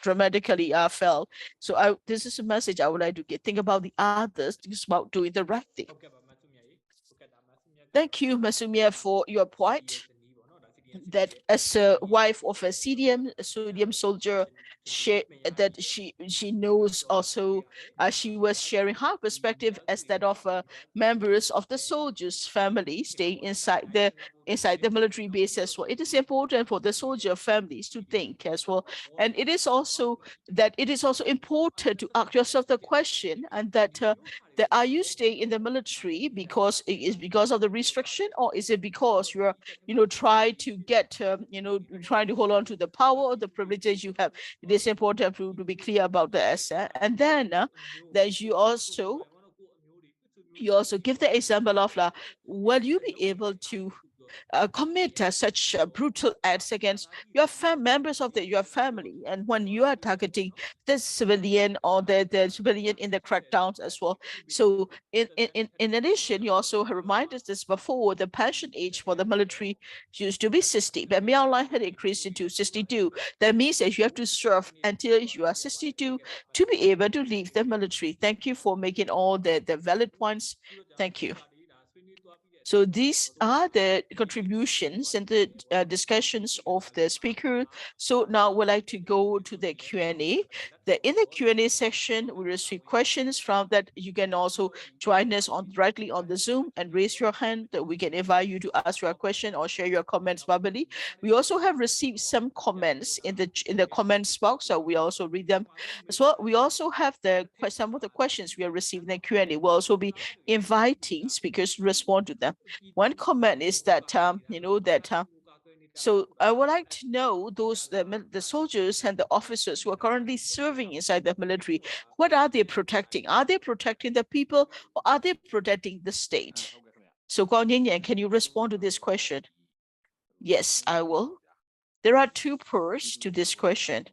dramatically fell. So this is a message I would like to get. Think about the others. Think about doing the right thing. Thank you, Masumia, for your point. That as a wife of a sodium soldier, that she knows also, she was sharing her perspective as that of members of the soldiers' family staying inside the military base as well. It is important for the soldier families to think as well, and it is also important to ask yourself the question, and that are you staying in the military because it is because of the restriction, or is it because you're try to get trying to hold on to the power or the privileges you have? It is important to be clear about the asset. And then that you also give the example of will you be able to commit such brutal acts against your members of your family, and when you are targeting the civilian or the civilian in the crackdowns as well. So in addition, you also reminded us this before, the pension age for the military used to be 60, but Myanmar had increased it to 62. That means that you have to serve until you are 62 to be able to leave the military. Thank you for making all the valid points. Thank you. So these are the contributions and the discussions of the speaker. So now we'd like to go to the Q&A. In the Q&A section, we receive questions from that. You can also join us directly on the Zoom and raise your hand. That we can invite you to ask your question or share your comments verbally. We also have received some comments in the comments box, so we also read them as well. We also have some of the questions we have received in the Q&A. We'll also be inviting speakers to respond to them. One comment is that so I would like to know those the soldiers and the officers who are currently serving inside the military, what are they protecting? Are they protecting the people, or are they protecting the state? So Nyein, can you respond to this question? Yes, I will. There are two parts to this question.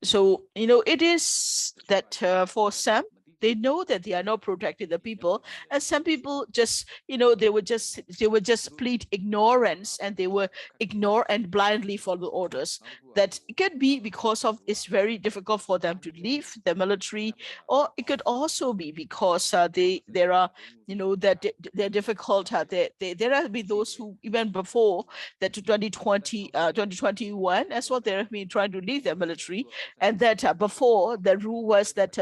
So it is that for some, they know that they are not protecting the people, and some people just they would just plead ignorance, and they will ignore and blindly follow orders. That it could be because of it's very difficult for them to leave the military, or it could also be because there are that they're difficult. There have been those who even before that 2021 as well, they have been trying to leave the military, and that before the rule was that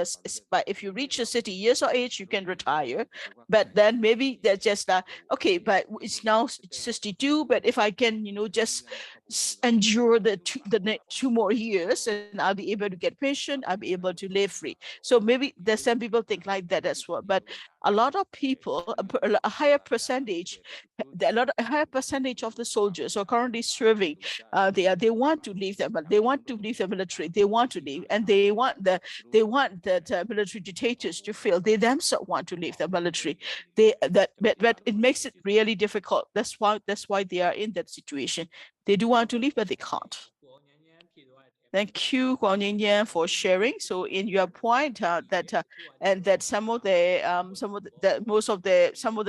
if you reach a 60 years of age, you can retire. But then maybe they're just okay, but it's now 62, but if I can just endure the two more years, and I'll be able to get pension, I'll be able to live free. So maybe there's some people think like that as well. But a lot of people, a higher percentage of the soldiers who are currently serving, they want to leave them, they want to leave the military, they want to leave, and they want the military dictators to feel they themselves want to leave the military. But it makes it really difficult. That's why they are in that situation. They do want to leave, but they can't. Thank you, Nyein, for sharing. So in your point that some of the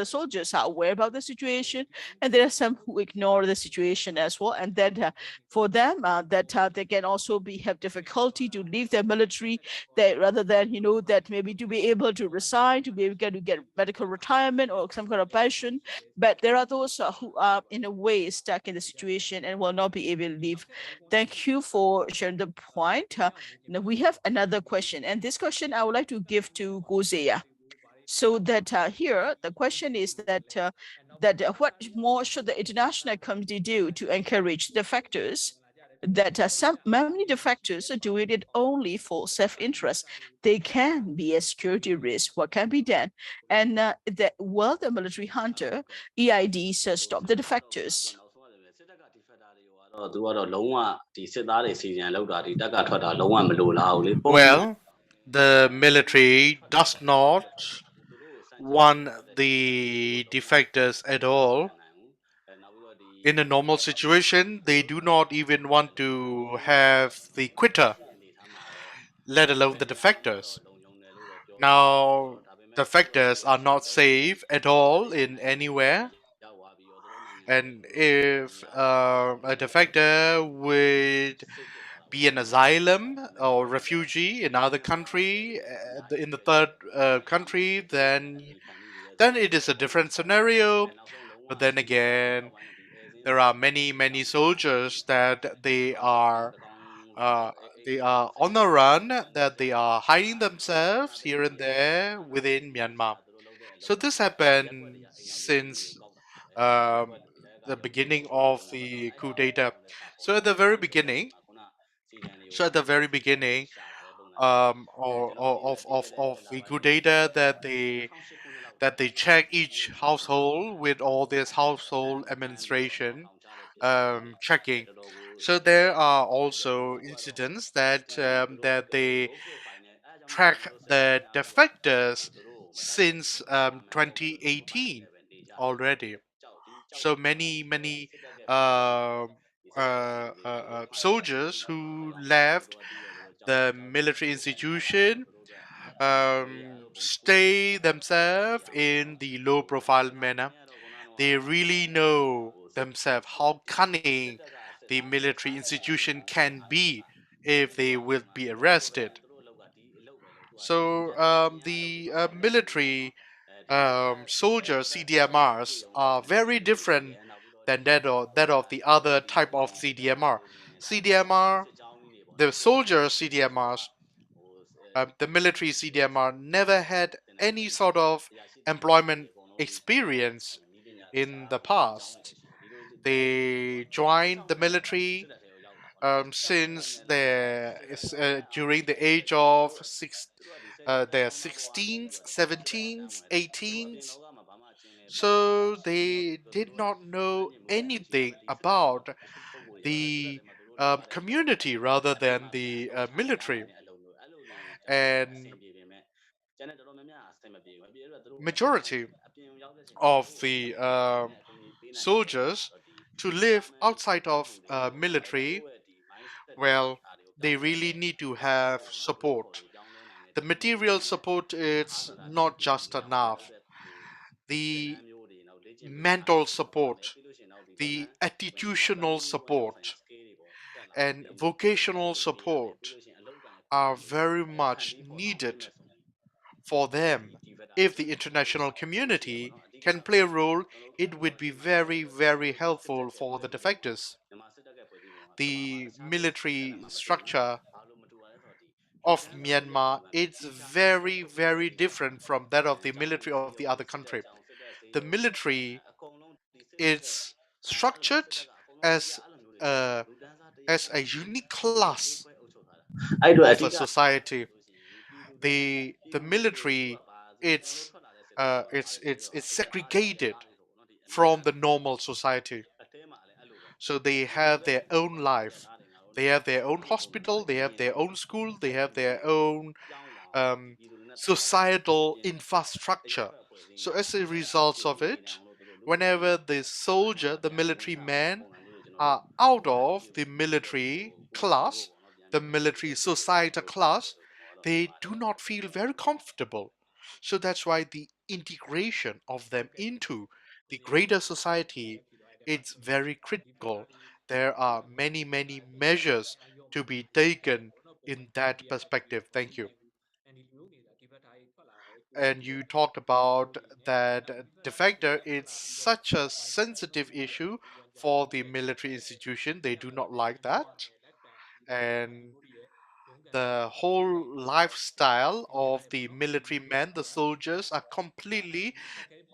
soldiers are aware about the situation, and there are some who ignore the situation as well, and then for them they can also have difficulty to leave their military. Rather than that maybe to be able to resign, to be able to get medical retirement or some kind of pension. But there are those who are in a way stuck in the situation and will not be able to leave. Thank you for sharing the point. We have another question, and this question I would like to give to Gozea. So that here the question is that what more should the international community do to encourage defectors that many defectors do it only for self-interest. They can be a security risk. What can be done? And while the military hunter, EIDs stop the defectors. တော့သူကတော့လုံးဝဒီစစ်သားတွေစီစဉ်လောက်တာဒီတက်ကထွက်တာလုံးဝမလိုလားဘူးလေ Well, the military does not want the defectors at all. In a normal situation, they do not even want to have the quitter, let alone the defectors. Now, defectors are not safe at all in anywhere. And if a defector would be an asylum or refugee in another country, in the third country, then it is a different scenario. But then again, there are many soldiers that they are on the run, that they are hiding themselves here and there within Myanmar. So this happened since the beginning of the coup d'etat. So at the very beginning, of the coup d'etat, that they check each household with all this household administration checking. So there are also incidents that they track the defectors since 2018 already. So many soldiers who left the military institution stay themselves in the low profile manner. They really know themselves how cunning the military institution can be if they will be arrested. So the military soldier CDMRs are very different than that of the other type of CDMR. CDMR, the soldier CDMRs, the military CDMR never had any sort of employment experience in the past. They joined the military since during the age of their 16s, 17s, 18s. So they did not know anything about the community rather than the military. And majority of the soldiers to live outside of military, well, they really need to have support. The material support is not just enough. The mental support, the attitudinal support, and vocational support are very much needed for them. If the international community can play a role, it would be very helpful for the defectors. The military structure of Myanmar is very different from that of the military of the other country. The military is structured as a unique class of a society. The military it's segregated from the normal society. So they have their own life. They have their own hospital, they have their own school, they have their own societal infrastructure. So as a result of it, whenever the soldier, the military men, are out of the military class, the military societal class, they do not feel very comfortable. So that's why the integration of them into the greater society is very critical. There are many measures to be taken in that perspective. Thank you. And you talked about that defector is such a sensitive issue for the military institution. They do not like that. And the whole lifestyle of the military men, the soldiers, are completely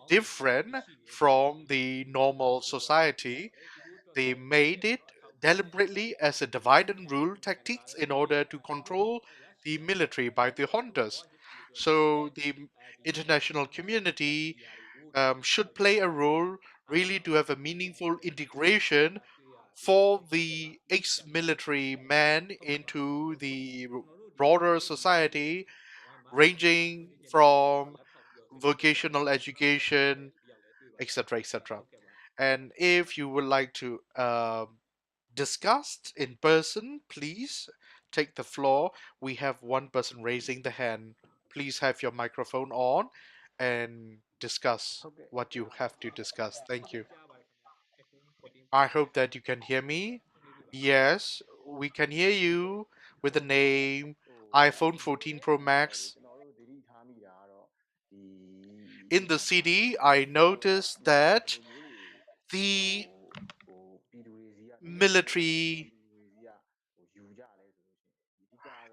different from the normal society. They made it, deliberately as a divide and rule tactics in order to control the military by the juntas. So the international community should play a role really to have a meaningful integration for the ex-military man into the broader society, ranging from vocational education, etc., etc. And if you would like to discuss in person, please take the floor. We have one person raising the hand. Please have your microphone on and discuss what you have to discuss. Thank you. I hope that you can hear me. Yes, we can hear you with the name iPhone 14 Pro Max. In the CD, I noticed that the military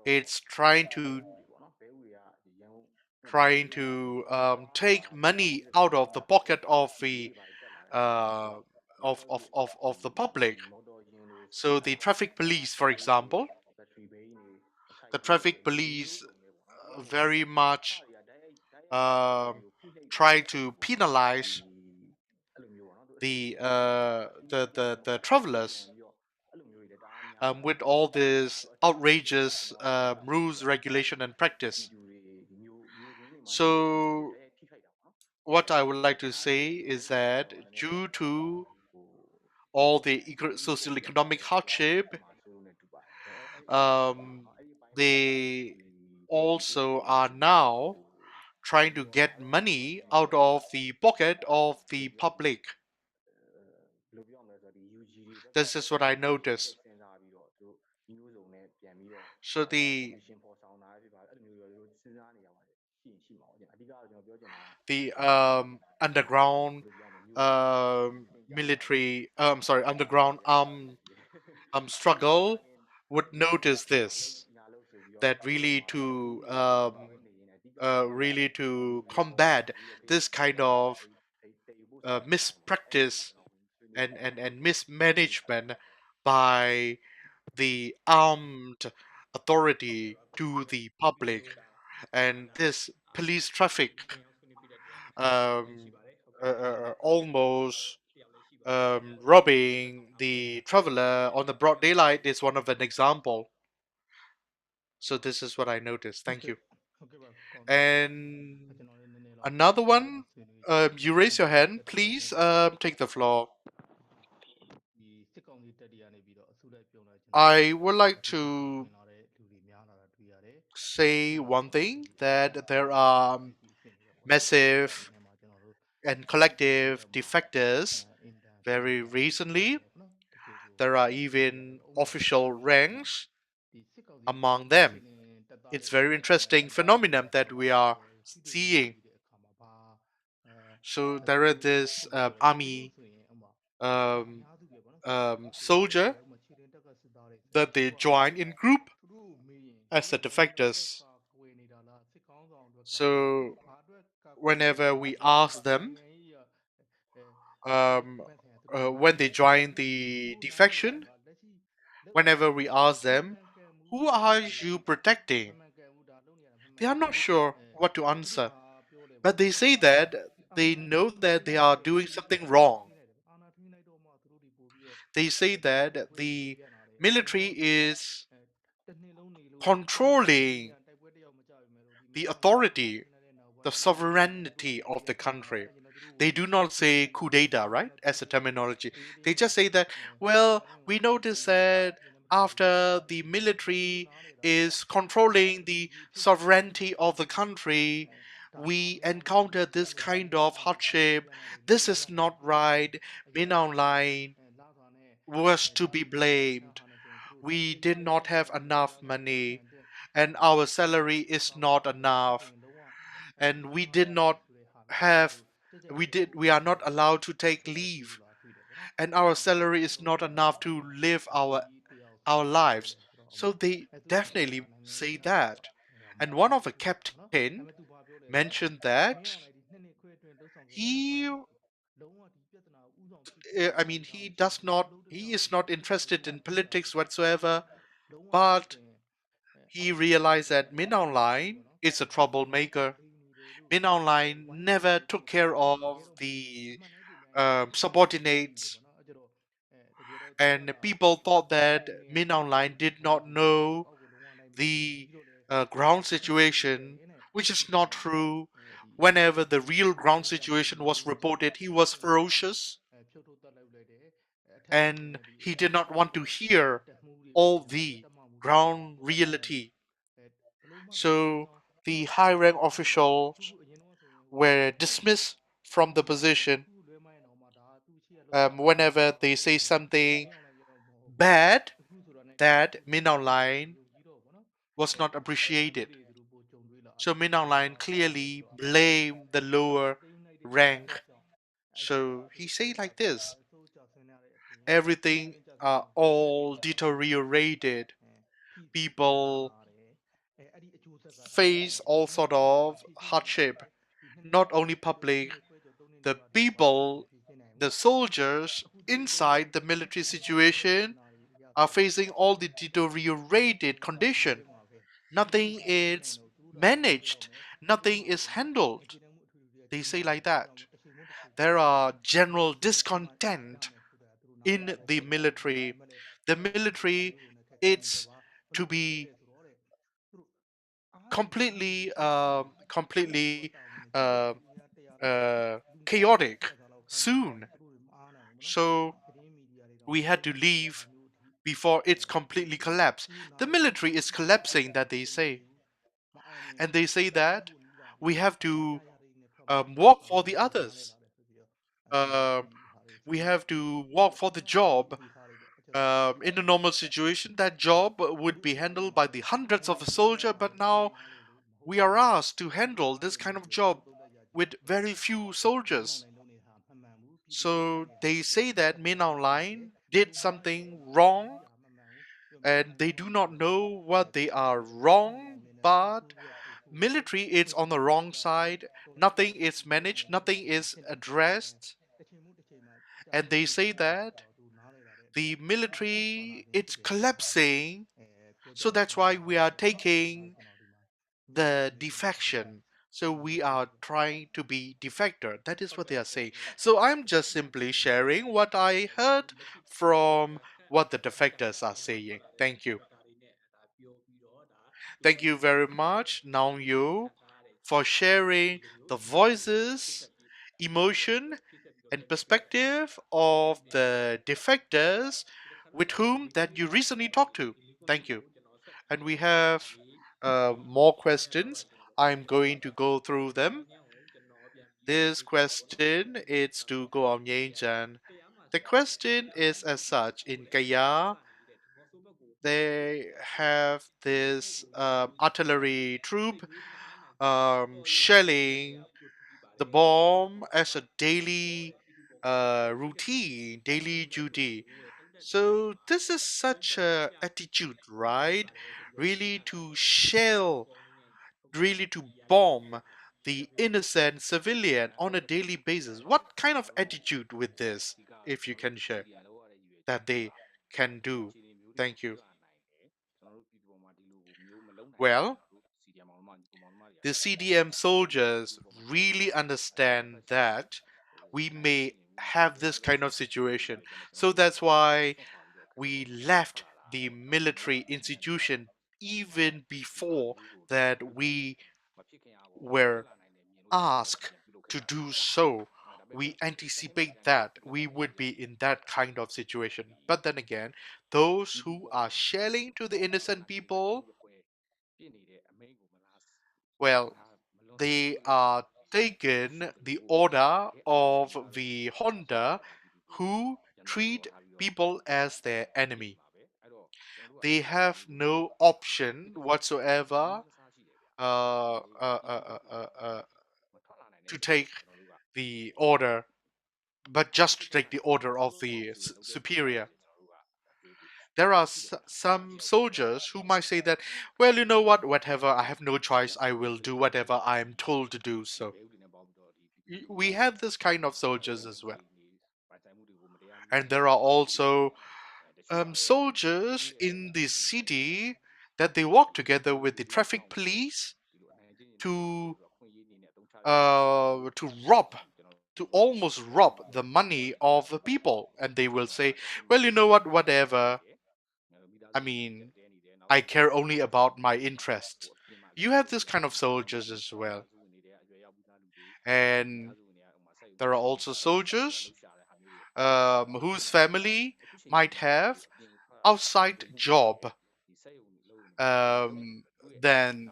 it's trying to take money out of the pocket of the uh, of the public. So the traffic police, for example, the traffic police very much try to penalize the travelers with all this outrageous rules, regulation, and practice. So what I would like to say is that due to all the social economic hardship, um, they also are now trying to get money out of the pocket of the public. This is what I noticed. So the underground military, underground struggle would notice this. That really to combat this kind of mispractice and mismanagement by the armed authority to the public, and this police traffic um, almost robbing the traveler on the broad daylight is one of an example. So this is what I noticed. Thank you. And another one, you raise your hand, please take the floor. I would like to say one thing, that there are massive and collective defectors. Very recently, there are even official ranks among them. It's very interesting phenomenon that we are seeing. So there is this army soldier that they join in group as the defectors. So whenever we ask them, when they join the defection, whenever we ask them, who are you protecting? They are not sure what to answer. But they say that they know that they are doing something wrong. They say that the military is controlling the authority, the sovereignty of the country. They do not say coup d'etat, right, as a terminology. They just say that, well, we notice that after the military is controlling the sovereignty of the country, we encounter this kind of hardship. This is not right. Min Aung Hlaing was to be blamed. We did not have enough money, and our salary is not enough, and have we are not allowed to take leave, and our salary is not enough to live our lives. So they definitely say that. And one of the captain mentioned that he I mean, he is not interested in politics whatsoever, but he realized that Min Online is a troublemaker. Min Online never took care of the subordinates, and people thought that Min Online did not know the ground situation, which is not true. Whenever the real ground situation was reported, he was ferocious and he did not want to hear all the ground reality. So the high rank officials were dismissed from the position whenever they say something bad that Min Online was not appreciated. So Min Online clearly blamed the lower rank. So he said like this: everything all deteriorated. People face all sort of hardship. Not only public, the people, the soldiers inside the military situation are facing all the deteriorated condition. Nothing is managed, nothing is handled. They say like that. There are general discontent in the military. The military, it's to be completely uh, chaotic soon. So we had to leave before it's completely collapsed. The military is collapsing, that they say. And they say that we have to walk for the others. Um we have to walk for the job. In a normal situation, that job would be handled by the hundreds of a soldier, but now we are asked to handle this kind of job with very few soldiers. So they say that Min Online did something wrong and they do not know what they are wrong, but military is on the wrong side. Nothing is managed, nothing is addressed. And they say that the military it's collapsing, so that's why we are taking the defection. So we are trying to be defector. That is what they are saying. So I'm just simply sharing what I heard from what the defectors are saying. Thank you. Thank you very much, Naung Yu, for sharing the voices, emotion, and perspective of the defectors with whom that you recently talked to. Thank you. And we have more questions. I'm going to go through them. This question is to go on Nyein. The question is as such: in Kaya, they have this artillery troop shelling the bomb as a daily routine, daily duty. So this is such a attitude, right? Really to shell, really to bomb the innocent civilian on a daily basis. What kind of attitude with this, if you can share, that they can do? Thank you. Well, the CDM soldiers really understand that we may have this kind of situation. So that's why we left the military institution even before that we were asked to do so. We anticipate that we would be in that kind of situation. But then again, those who are shelling to the innocent people, well, they are taken the order of the Honda who treat people as their enemy. They have no option whatsoever to take the order, but just to take the order of the superior. There are some soldiers who might say that, well, you know what, whatever, I have no choice, I will do whatever I am told to do. So we have this kind of soldiers as well. And there are also soldiers in the city that they work together with the traffic police to rob, to almost rob the money of the people. And they will say, well, you know what, whatever, I mean, I care only about my interest. You have this kind of soldiers as well. And there are also soldiers whose family might have outside job um, than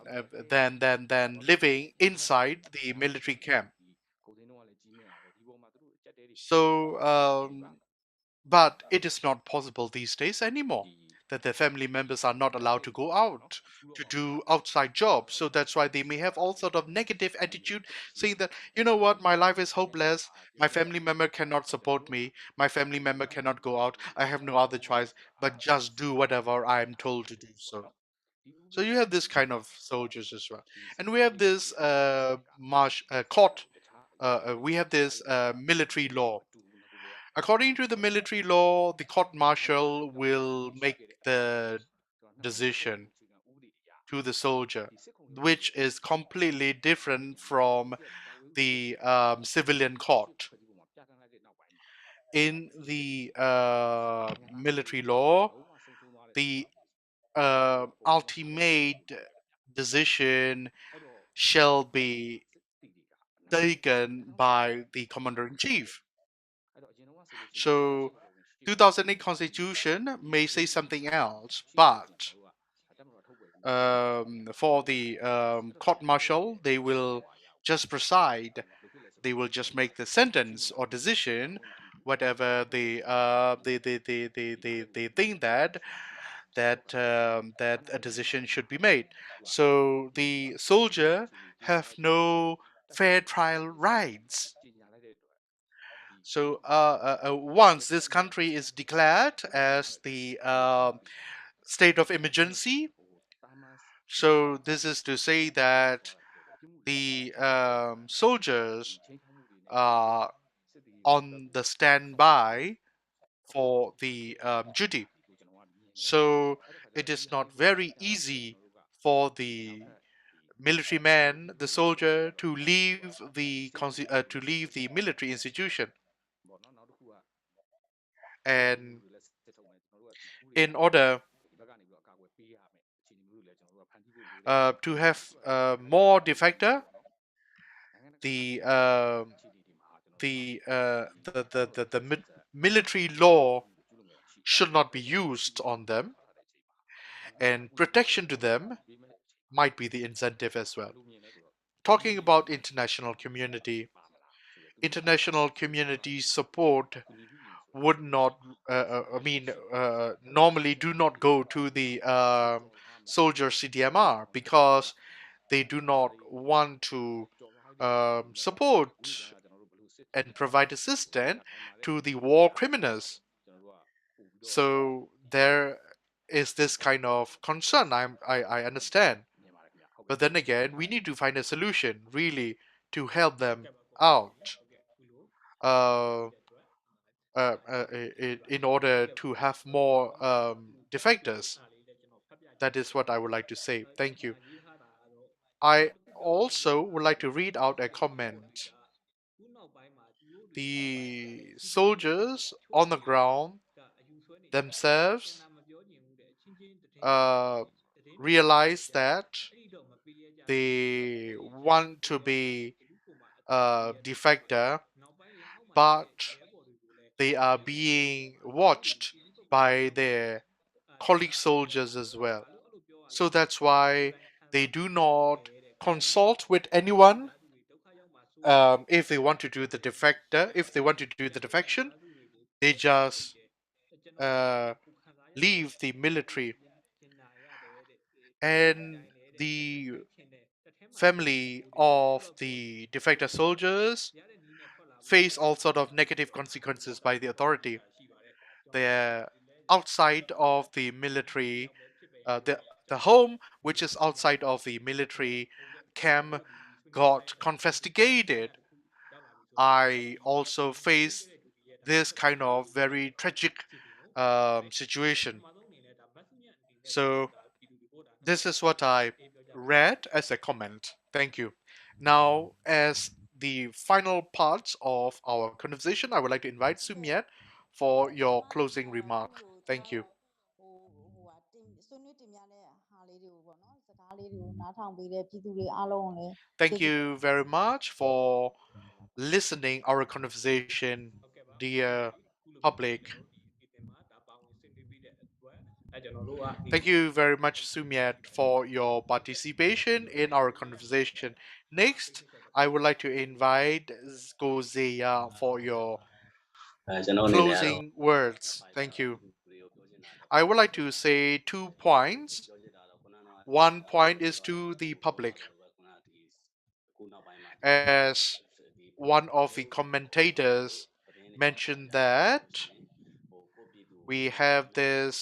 living inside the military camp. So, but it is not possible these days anymore that their family members are not allowed to go out to do outside jobs. So that's why they may have all sort of negative attitude, saying that, you know what, my life is hopeless. My family member cannot support me. My family member cannot go out. I have no other choice but just do whatever I am told to do. So you have this kind of soldiers as well, and we have this court. We have this military law. According to the military law, the court martial will make the decision to the soldier, which is completely different from the civilian court. In the military law, the ultimate decision shall be taken by the commander-in-chief. So 2008 constitution may say something else, but for the court martial, they will just preside. They will just make the sentence or decision, whatever they think that a decision should be made. So the soldier have no fair trial rights. So once this country is declared as the state of emergency, so this is to say that the soldiers are on the standby for the duty. So it is not very easy for the military man, the soldier, to leave the military institution. And in order to have more defector, the military law should not be used on them, and protection to them might be the incentive as well. Talking about international community support would not, normally do not go to the soldier CDMR because they do not want to support and provide assistance to the war criminals. So there is this kind of concern. I understand, but then again, we need to find a solution really to help them out. Uh, in order to have more defectors. That is what I would like to say. Thank you. I also would like to read out a comment. The soldiers on the ground themselves realize that they want to be a defector, but they are being watched by their colleague soldiers as well. So that's why they do not consult with anyone if they want to do the defector. If they want to do the defection, they just leave the military. And the family of the defector soldiers face all sort of negative consequences by the authority. They're outside of the military, the home which is outside of the military camp got confiscated. I also faced this kind of very tragic situation. So this is what I read as a comment. Thank you. Now, as the final part of our conversation, I would like to invite Myat for your closing remark. Thank you. Thank you very much for listening our conversation, dear public. Thank you very much, Myat, for your participation in our conversation. Next, I would like to invite Zeya for your ကျွန်တော်အနေနဲ့ကတော့ closing words. Thank you. I would like to say 2 points. One point is to the public. As one of the commentators mentioned that we have this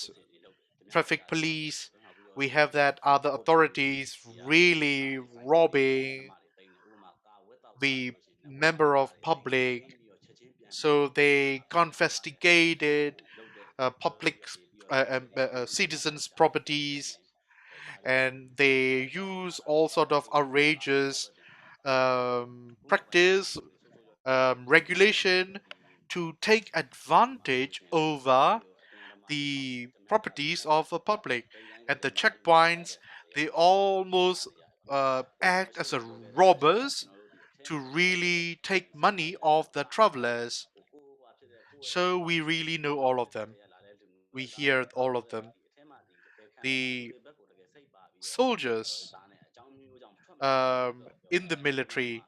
traffic police, we have that other authorities really robbing the member of public, so they confiscated public citizens' properties, and they use all sort of outrageous practice, regulation to take advantage over the properties of the public. At the checkpoints, they almost act as a robbers to really take money off the travelers. So we really know all of them. We hear all of them. The soldiers in the military,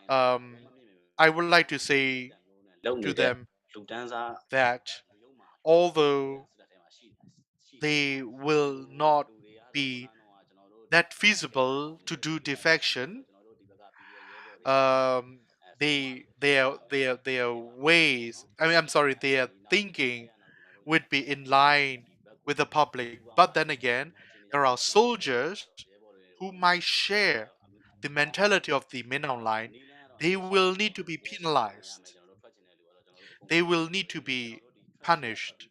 I would like to say to them that although they will not be that feasible to do defection, their ways, I'm sorry, their thinking would be in line with the public. But then again, there are soldiers who might share the mentality of the men online. They will need to be penalized. They will need to be punished.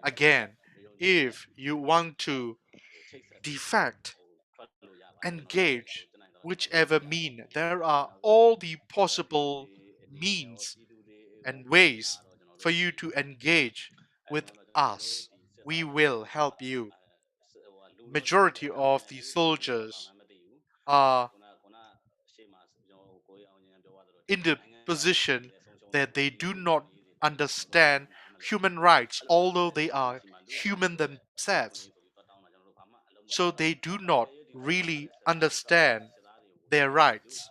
Again, if you want to defect, engage, whichever mean, there are all the possible means and ways for you to engage with us. We will help you. Majority of the soldiers are in the position that they do not understand human rights, although they are human themselves. So they do not really understand their rights.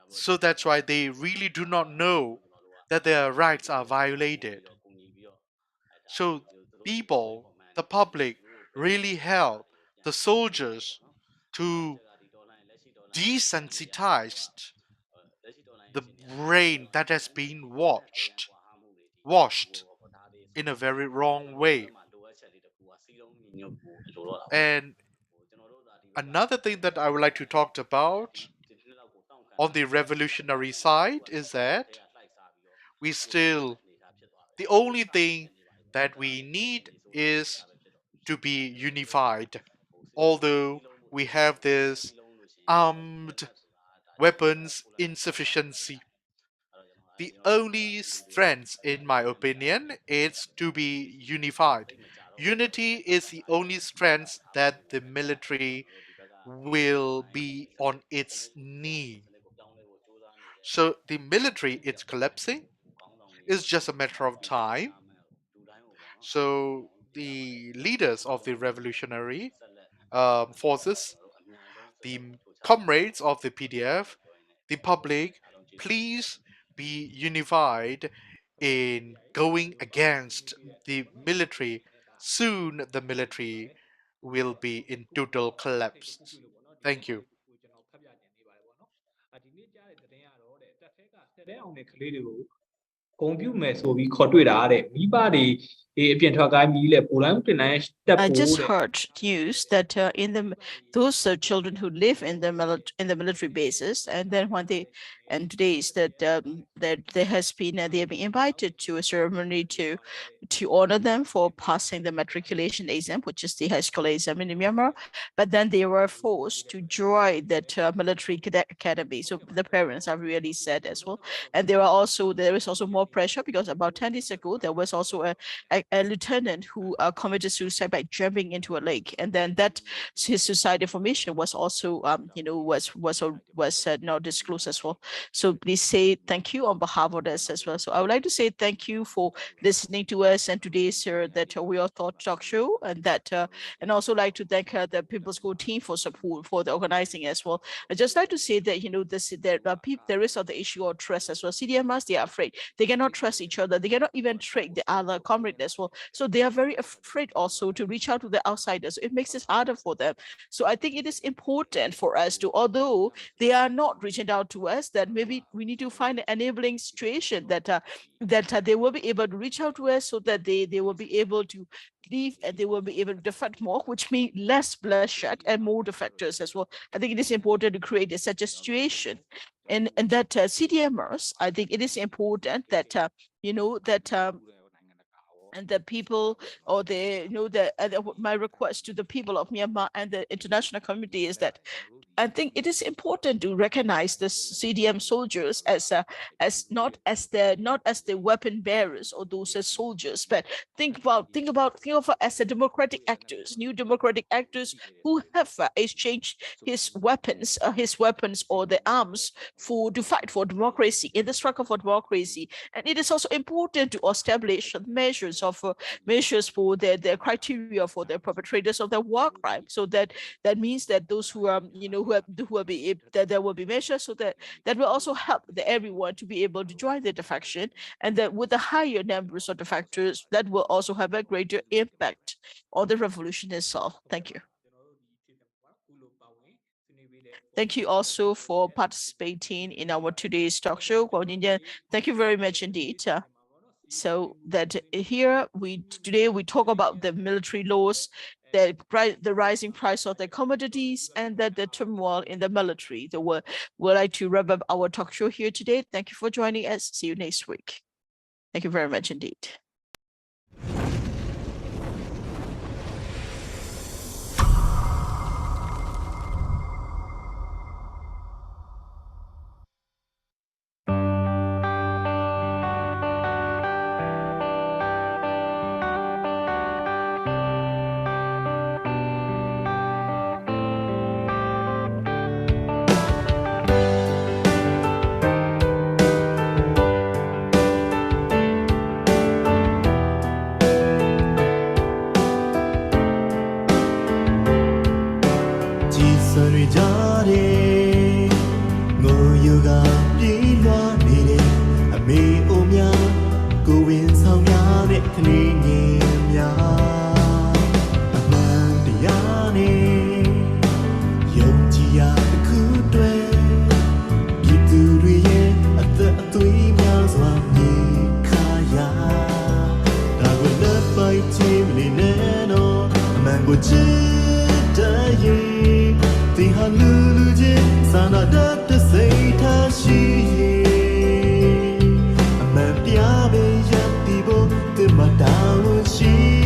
So that's why they really do not know that their rights are violated. So people, the public, really help the soldiers to desensitize the brain that has been washed in a very wrong way. And another thing that I would like to talk about on the revolutionary side is that the only thing that we need is to be unified. Although we have this armed weapons insufficiency, the only strength, in my opinion, is to be unified. Unity is the only strength that the military will be on its knee. So the military is collapsing. It's just a matter of time. So the leaders of the revolutionary forces, the comrades of the PDF, the public, please be unified in going against the military. Soon the military will be in total collapse. Thank you. ဂုံပြုမယ်ဆိုပြီးခေါ်တွေ့တာတဲ့မိဘတွေအပြင်ထွက်ကားကြီးလဲပိုလန်းတင်တိုင်းတက် I ဖို့ just တဲ့ heard news that those children who live in the military bases, and then when they and today is that that they have been invited to a ceremony to honor them for passing the matriculation exam, which is the high school exam in Myanmar. But then they were forced to join that military cadet academy. So the parents are really sad as well. And there is also more pressure because about 10 years ago there was also a lieutenant who committed suicide by jumping into a lake, and then that his suicide information was also was not disclosed as well. So please say thank you on behalf of us as well. So I would like to say thank you for listening to us and today's that We All Thought talk show, and that and also like to thank the People School team for support for the organizing as well. I just like to say that there is the issue of trust as well. CDMers, they are afraid. They cannot trust each other. They cannot even trade the other comrades as well. So they are very afraid also to reach out to the outsiders. It makes it harder for them. So I think it is important for us to, although they are not reaching out to us, that maybe we need to find an enabling situation that they will be able to reach out to us, so that they will be able to leave and they will be able to defect more, which means less bloodshed and more defectors as well. I think it is important to create such a situation. And that CDMers, I think it is important that and the people, or my request to the people of Myanmar and the international community is that I think it is important to recognize the CDM soldiers as not as the weapon bearers or those as soldiers, but think of as the democratic actors, new democratic actors who have exchanged his weapons or the arms to fight for democracy, in the struggle for democracy. And it is also important to establish measures for their criteria for the perpetrators of the war crime. So that means that those who are that there will be measures so that will also help everyone to be able to join the defection, and that with the higher numbers of defectors, that will also have a greater impact on the revolution itself. Thank you. Thank you also for participating in our today's talk show. Thank you very much indeed. So that here today we talk about the military laws, the rising price of the commodities, and the turmoil in the military. So we'd like to wrap up our talk show here today. Thank you for joining us. See you next week. Thank you very much indeed. She